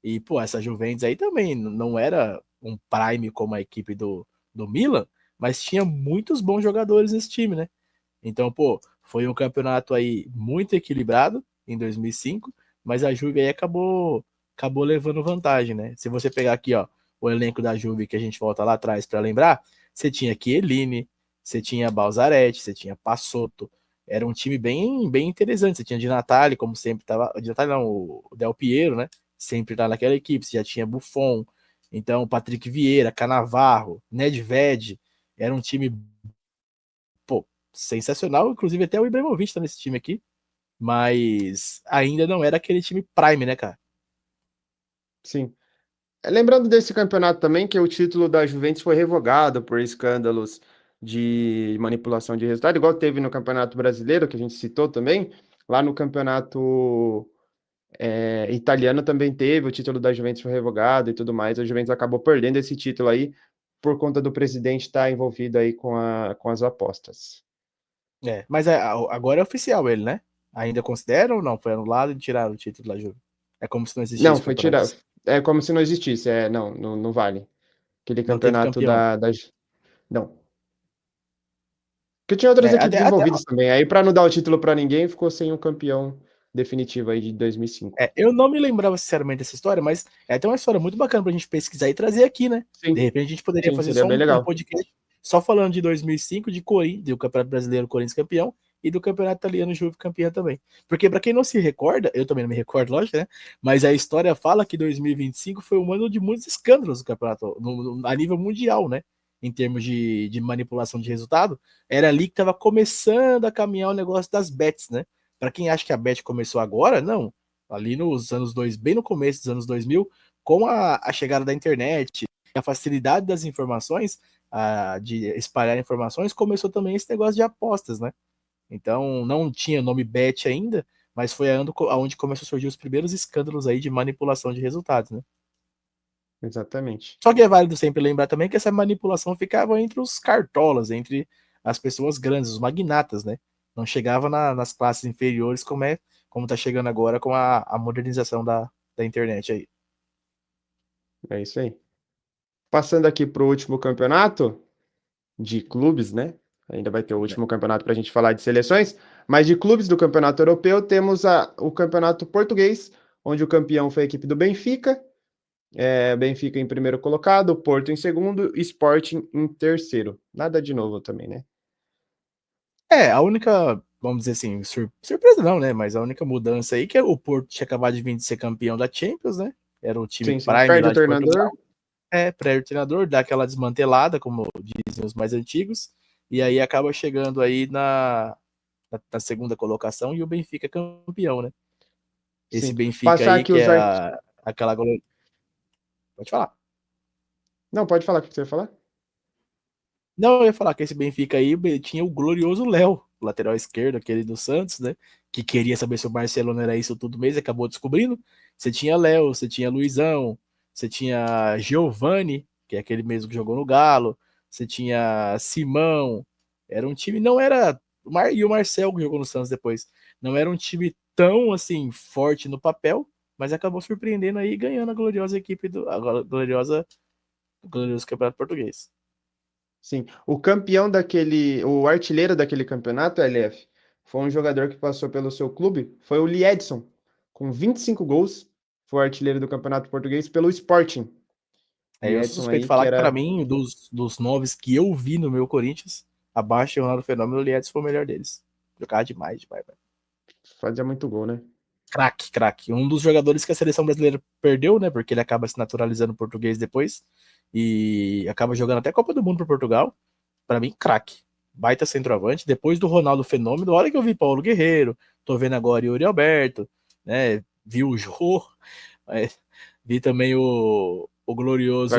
E, pô, essa Juventus aí também não era um Prime como a equipe do Milan, mas tinha muitos bons jogadores nesse time, né? Então, pô, foi um campeonato aí muito equilibrado em 2005, mas a Juve aí acabou levando vantagem, né? Se você pegar aqui, ó, o elenco da Juve que a gente volta lá atrás para lembrar, você tinha Chiellini, você tinha Balzaretti, você tinha Passotto, era um time bem interessante. Você tinha Di Natale, como sempre tava, Di Natale não, o Del Piero, né? Sempre tá naquela equipe. Você já tinha Buffon, então Patrick Vieira, Cannavaro, Nedved, era um time pô, sensacional, inclusive até o Ibrahimovic tá nesse time aqui, mas ainda não era aquele time prime, né, cara? sim. Lembrando desse campeonato também, que o título da Juventus foi revogado por escândalos de manipulação de resultado, igual teve no Campeonato Brasileiro, que a gente citou também. Lá no campeonato italiano também teve, o título da Juventus foi revogado e tudo mais. A Juventus acabou perdendo esse título aí por conta do presidente estar envolvido aí com as apostas. É, mas agora é oficial ele, né? Ainda considera ou não? Foi anulado e tiraram o título da Juve. É como se não Não, existisse o foi campeonato. tirado. É como se não existisse. Não vale. Aquele Não teve campeonato campeão. não. Porque tinha outras É, equipes envolvidas também. Aí, para não dar o título para ninguém, ficou sem um campeão definitivo aí de 2005. eu não me lembrava sinceramente dessa história, mas é até uma história muito bacana pra gente pesquisar e trazer aqui, né? De Sim, repente a gente poderia sim, fazer seria só bem um legal. podcast só falando de 2005, de Corinthians, do Campeonato Brasileiro Corinthians campeão e do Campeonato Italiano Juve campeão também. Porque pra quem não se recorda, eu também não me recordo, lógico, né? Mas a história fala que 2025 foi um ano de muitos escândalos do campeonato a nível mundial, né? Em termos de manipulação de resultado, era ali que estava começando a caminhar o negócio das bets, né? Para quem acha que a bet começou agora, não ali nos anos 2000, bem no começo dos anos 2000, com a chegada da internet, a facilidade das informações, de espalhar informações, começou também esse negócio de apostas, né? Então, não tinha nome bet ainda, mas foi onde começou a surgir os primeiros escândalos aí de manipulação de resultados, né? Exatamente. Só que é válido sempre lembrar também que essa manipulação ficava entre os cartolas, entre as pessoas grandes, os magnatas, né? Não chegava nas classes inferiores como tá chegando agora com a modernização da internet aí. É isso aí. Passando aqui para o último campeonato de clubes, né? Ainda vai ter o último campeonato para a gente falar de seleções, mas de clubes do campeonato europeu temos o campeonato português, onde o campeão foi a equipe do Benfica, Benfica em primeiro colocado, Porto em segundo, Sporting em terceiro. Nada de novo também, né? A única, vamos dizer assim, surpresa não, né? Mas a única mudança aí que é o Porto tinha acabado de vir de ser campeão da Champions, né? Era o time Sim, sim. Prime Perde o lá de treinador. Portugal. Pré-treinador, dá aquela desmantelada, como dizem os mais antigos, e aí acaba chegando aí na segunda colocação e o Benfica é campeão, né? Esse Sim. Benfica Passar aí aqui que os é art... aquela goleira. Pode falar. Não, pode falar o que você ia falar? Não, eu ia falar que esse Benfica aí tinha o glorioso Léo, lateral esquerdo, aquele do Santos, né? Que queria saber se o Barcelona era isso tudo mesmo, e acabou descobrindo. Você tinha Léo, você tinha Luizão, você tinha Giovani, que é aquele mesmo que jogou no Galo, você tinha Simão. Era um time, não era. E o Marcel que jogou no Santos depois. Não era um time tão assim forte no papel, mas acabou surpreendendo aí e ganhando a gloriosa equipe o glorioso Campeonato Português. Sim. O campeão o artilheiro daquele campeonato, LF, foi um jogador que passou pelo seu clube, foi o Liedson, com 25 gols, foi o artilheiro do Campeonato Português pelo Sporting. Eu sou Liedson suspeito de aí, que falar que, pra era, mim, dos noves que eu vi no meu Corinthians, abaixo do Ronaldo Fenômeno, o Liedson foi o melhor deles. Jogava demais, demais, demais. fazia muito gol, né? Craque, craque. Um dos jogadores que a seleção brasileira perdeu, né? Porque ele acaba se naturalizando português depois. E acaba jogando até Copa do Mundo para Portugal. Pra mim, craque. Baita centroavante. Depois do Ronaldo Fenômeno, olha que eu vi Paulo Guerreiro, tô vendo agora Yuri Alberto, né? Vi o Jô, vi também o Wagner Love, glorioso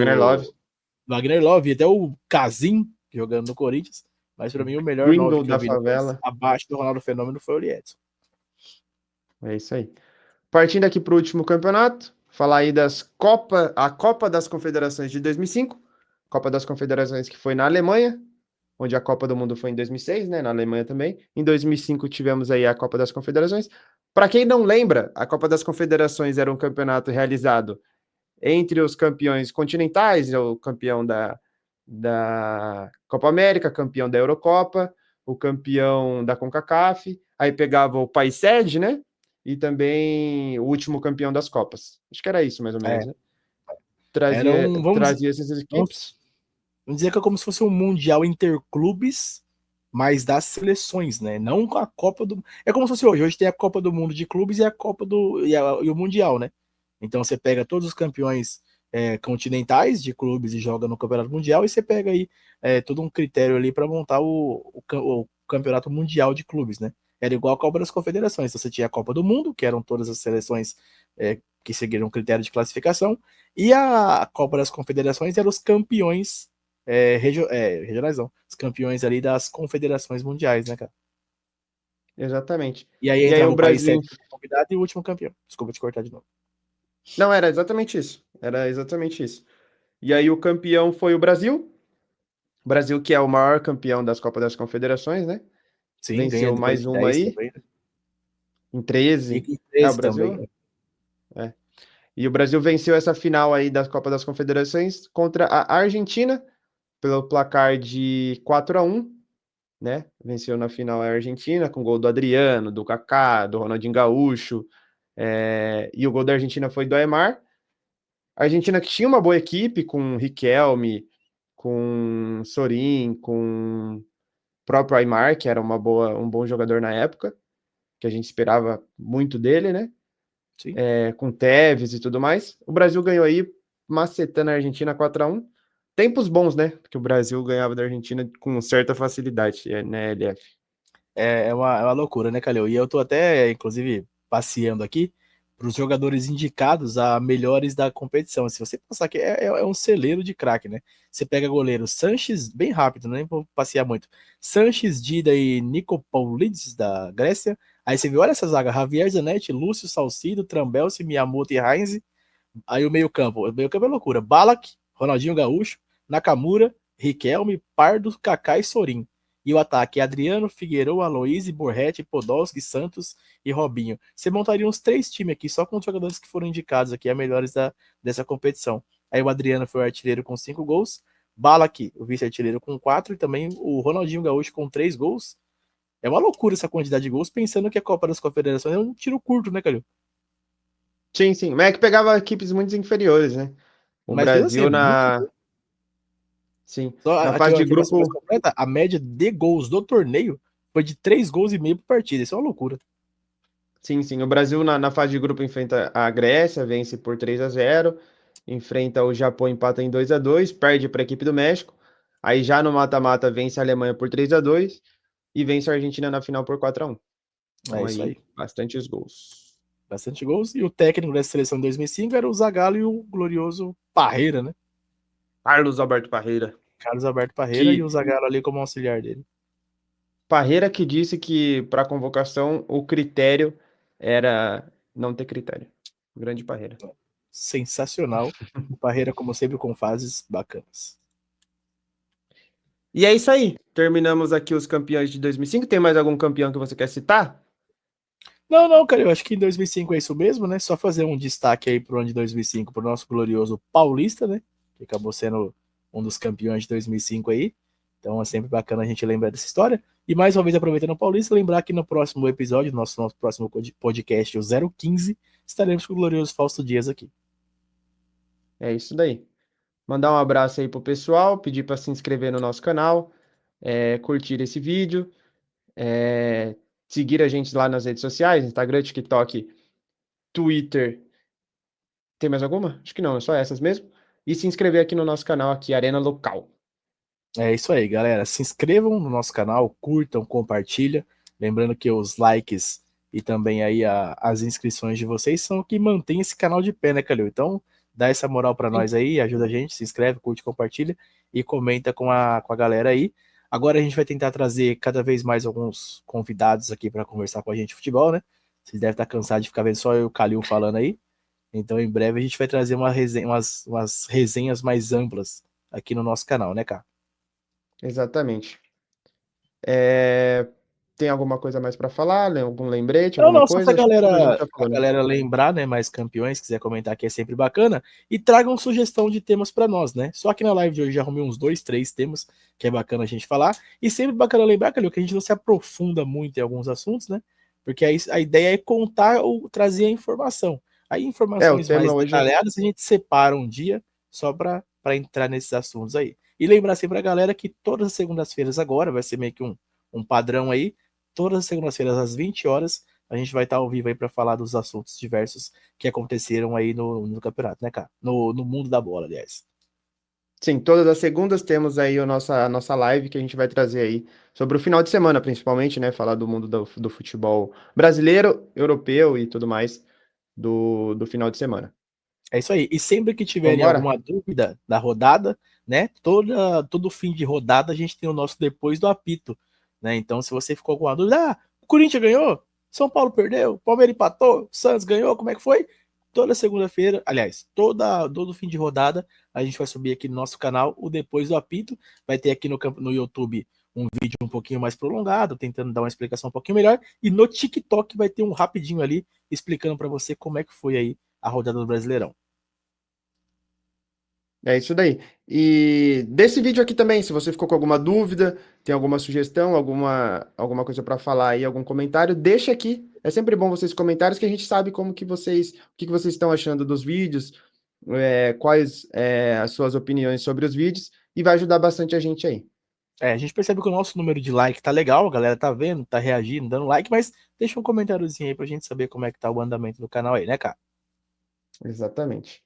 Wagner Love, e até o Casim jogando no Corinthians. Mas pra mim, o melhor 9 Grindle que eu da vi depois, favela, abaixo do Ronaldo Fenômeno, foi o Liedson. é isso aí. Partindo aqui para o último campeonato, falar aí a Copa das Confederações de 2005, Copa das Confederações que foi na Alemanha, onde a Copa do Mundo foi em 2006, né, na Alemanha também. Em 2005 tivemos aí a Copa das Confederações. Para quem não lembra, a Copa das Confederações era um campeonato realizado entre os campeões continentais, o campeão da Copa América, campeão da Eurocopa, o campeão da CONCACAF, aí pegava o país sede, né? E também o último campeão das Copas. Acho que era isso, mais ou menos, É, né? era um, Trazia essas equipes. vamos dizer que é como se fosse um Mundial Interclubes, mas das seleções, né? Não com a Copa do... É como se fosse hoje. Hoje tem a Copa do Mundo de clubes e a Copa e o Mundial, né? Então você pega todos os campeões continentais de clubes e joga no Campeonato Mundial, e você pega aí todo um critério ali para montar o Campeonato Mundial de clubes, né? Era igual a Copa das Confederações. Então, você tinha a Copa do Mundo, que eram todas as seleções que seguiram um critério de classificação, e a Copa das Confederações eram os campeões regionais, não, os campeões ali das confederações mundiais, né, cara? Exatamente. E aí E aí o entrava o país Brasil. sete convidado e o último campeão. Desculpa te cortar de novo. Não, era exatamente isso. Era exatamente isso. E aí o campeão foi o Brasil. O Brasil, que é o maior campeão das Copas das Confederações, né? Sim, ganha Venceu depois mais de uma 10 aí, também, né? em E 13. com É, o 13 também. Brasil. É. E o Brasil venceu essa final aí da Copa das Confederações contra a Argentina pelo placar de 4-1, né? Venceu na final a Argentina com gol do Adriano, do Kaká, do Ronaldinho Gaúcho, e o gol da Argentina foi do Aimar. A Argentina que tinha uma boa equipe com Riquelme, com Sorin, com o próprio Aimar, que era um bom jogador na época, que a gente esperava muito dele, né? Sim. Com Tevez e tudo mais. O Brasil ganhou aí, macetando a Argentina 4-1. Tempos bons, né? Porque o Brasil ganhava da Argentina com certa facilidade, né, LF? É uma loucura, né, Calil? E eu tô até, inclusive, passeando aqui para os jogadores indicados a melhores da competição. Se você passar aqui, é um celeiro de craque, né? Você pega goleiro Sanches, bem rápido, nem vou passear muito. Sanches, Dida e Nikopoulides, da Grécia. Aí você vê, olha essa zaga: Javier Zanetti, Lúcio Salcido, Trambelsi, Miyamoto e Heinze. Aí o meio-campo é loucura: Balak, Ronaldinho Gaúcho, Nakamura, Riquelme, Pardo, Kaká e Sorin. E o ataque é Adriano, Figueiredo, Aloysio, Borretti, Podolski, Santos e Robinho. Você montaria uns 3 times aqui só com os jogadores que foram indicados aqui a melhores dessa competição. Aí o Adriano foi o artilheiro com 5 gols. Bala aqui, o vice-artilheiro com 4 e também o Ronaldinho Gaúcho com 3 gols. É uma loucura essa quantidade de gols, pensando que a Copa das Confederações é um tiro curto, né, Calil? Sim, sim. Mas é que pegava equipes muito inferiores, né? O Mas mesmo assim, é Brasil muito. sim, Só na aqui fase uma de informação mais grupo, completa: a média de gols do torneio foi de 3 gols e meio por partida. Isso é uma loucura. sim, sim. O Brasil na fase de grupo enfrenta a Grécia, vence por 3-0, enfrenta o Japão, empata em 2-2, perde para a equipe do México. Aí já no mata-mata vence a Alemanha por 3-2 e vence a Argentina na final por 4-1. É Então isso aí, aí. bastantes gols. Bastante gols. E o técnico dessa seleção de 2005 era o Zagallo e o glorioso Parreira, né? Carlos Alberto Parreira, Carlos Alberto Parreira e que o Zagallo ali como auxiliar dele. Parreira que disse que para convocação o critério era não ter critério. Grande Parreira. Sensacional. O Parreira, como sempre, com fases bacanas. E é isso aí. Terminamos aqui os campeões de 2005. Tem mais algum campeão que você quer citar? Não, não, cara, eu acho que em 2005 é isso mesmo, né? Só fazer um destaque aí pro ano de 2005, pro nosso glorioso Paulista, né? Que acabou sendo um dos campeões de 2005 aí. Então é sempre bacana a gente lembrar dessa história. E mais uma vez, aproveitando o Paulista, lembrar que no próximo episódio, nosso próximo podcast, o 015, estaremos com o glorioso Fausto Dias aqui. É isso daí. Mandar um abraço aí pro pessoal, pedir para se inscrever no nosso canal, curtir esse vídeo, seguir a gente lá nas redes sociais, Instagram, TikTok, Twitter. Tem mais alguma? Acho que não, é só essas mesmo. E se inscrever aqui no nosso canal aqui, Arena Local. É isso aí, galera. Se inscrevam no nosso canal, curtam, compartilham. Lembrando que os likes e também aí as inscrições de vocês são o que mantém esse canal de pé, né, Calil? Então, dá essa moral para Sim. nós aí, ajuda a gente, se inscreve, curte, compartilha e comenta com a galera aí. Agora a gente vai tentar trazer cada vez mais alguns convidados aqui para conversar com a gente de futebol, né? Vocês devem estar cansados de ficar vendo só eu e o Calil falando aí. Então, em breve a gente vai trazer umas resenhas mais amplas aqui no nosso canal, né, cara? Exatamente. É, Tem alguma coisa mais para falar? Algum lembrete, Não, alguma não, só pra coisa? Acho que tudo a gente galera, já pra falou, né? galera lembrar, né, mais campeões, quiser comentar aqui é sempre bacana, e tragam sugestão de temas pra nós, né? Só que na live de hoje já arrumei uns 2, 3 temas que é bacana a gente falar, e sempre bacana lembrar, Calil, que a gente não se aprofunda muito em alguns assuntos, né? Porque a ideia é contar ou trazer a informação. Aí O informações tema mais hoje é detalhadas a gente separa um dia só pra entrar nesses assuntos aí. E lembrar sempre a galera que todas as segundas-feiras agora, vai ser meio que um padrão aí, todas as segundas-feiras às 20 horas, a gente vai estar ao vivo aí para falar dos assuntos diversos que aconteceram aí no campeonato, né, cara? No mundo da bola, aliás. Sim, todas as segundas temos aí a nossa live que a gente vai trazer aí sobre o final de semana, principalmente, né? Falar do mundo do futebol brasileiro, europeu e tudo mais do final de semana. É isso aí. E sempre que tiverem Vambora? alguma dúvida da rodada, né? Todo fim de rodada a gente tem o nosso depois do apito, né? Então, se você ficou com alguma dúvida, o Corinthians ganhou, São Paulo perdeu, Palmeiras empatou, Santos ganhou, como é que foi? Toda segunda-feira, aliás, todo fim de rodada, a gente vai subir aqui no nosso canal o depois do apito. Vai ter aqui no YouTube um vídeo um pouquinho mais prolongado, tentando dar uma explicação um pouquinho melhor. E no TikTok vai ter um rapidinho ali explicando para você como é que foi aí a rodada do Brasileirão. É isso daí. E desse vídeo aqui também, se você ficou com alguma dúvida, tem alguma sugestão, alguma coisa para falar aí, algum comentário, deixa aqui. É sempre bom vocês comentários que a gente sabe o que vocês estão achando dos vídeos, quais as suas opiniões sobre os vídeos e vai ajudar bastante a gente aí. A gente percebe que o nosso número de like tá legal, a galera tá vendo, tá reagindo, dando like, mas deixa um comentáriozinho aí pra gente saber como é que tá o andamento do canal aí, né, cara? Exatamente.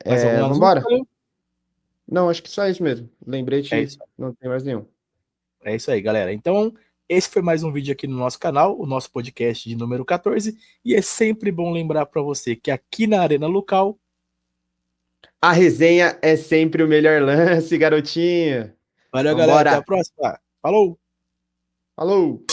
Mais algum assunto, Vambora? valeu? Não, acho que só isso mesmo. É Lembrete, isso, não tem mais nenhum. é isso aí, galera. Então, esse foi mais um vídeo aqui no nosso canal, o nosso podcast de número 14, e é sempre bom lembrar pra você que aqui na Arena Local. A resenha é sempre o melhor lance, garotinho. Valeu, galera, até a Vambora. próxima. Falou! Falou!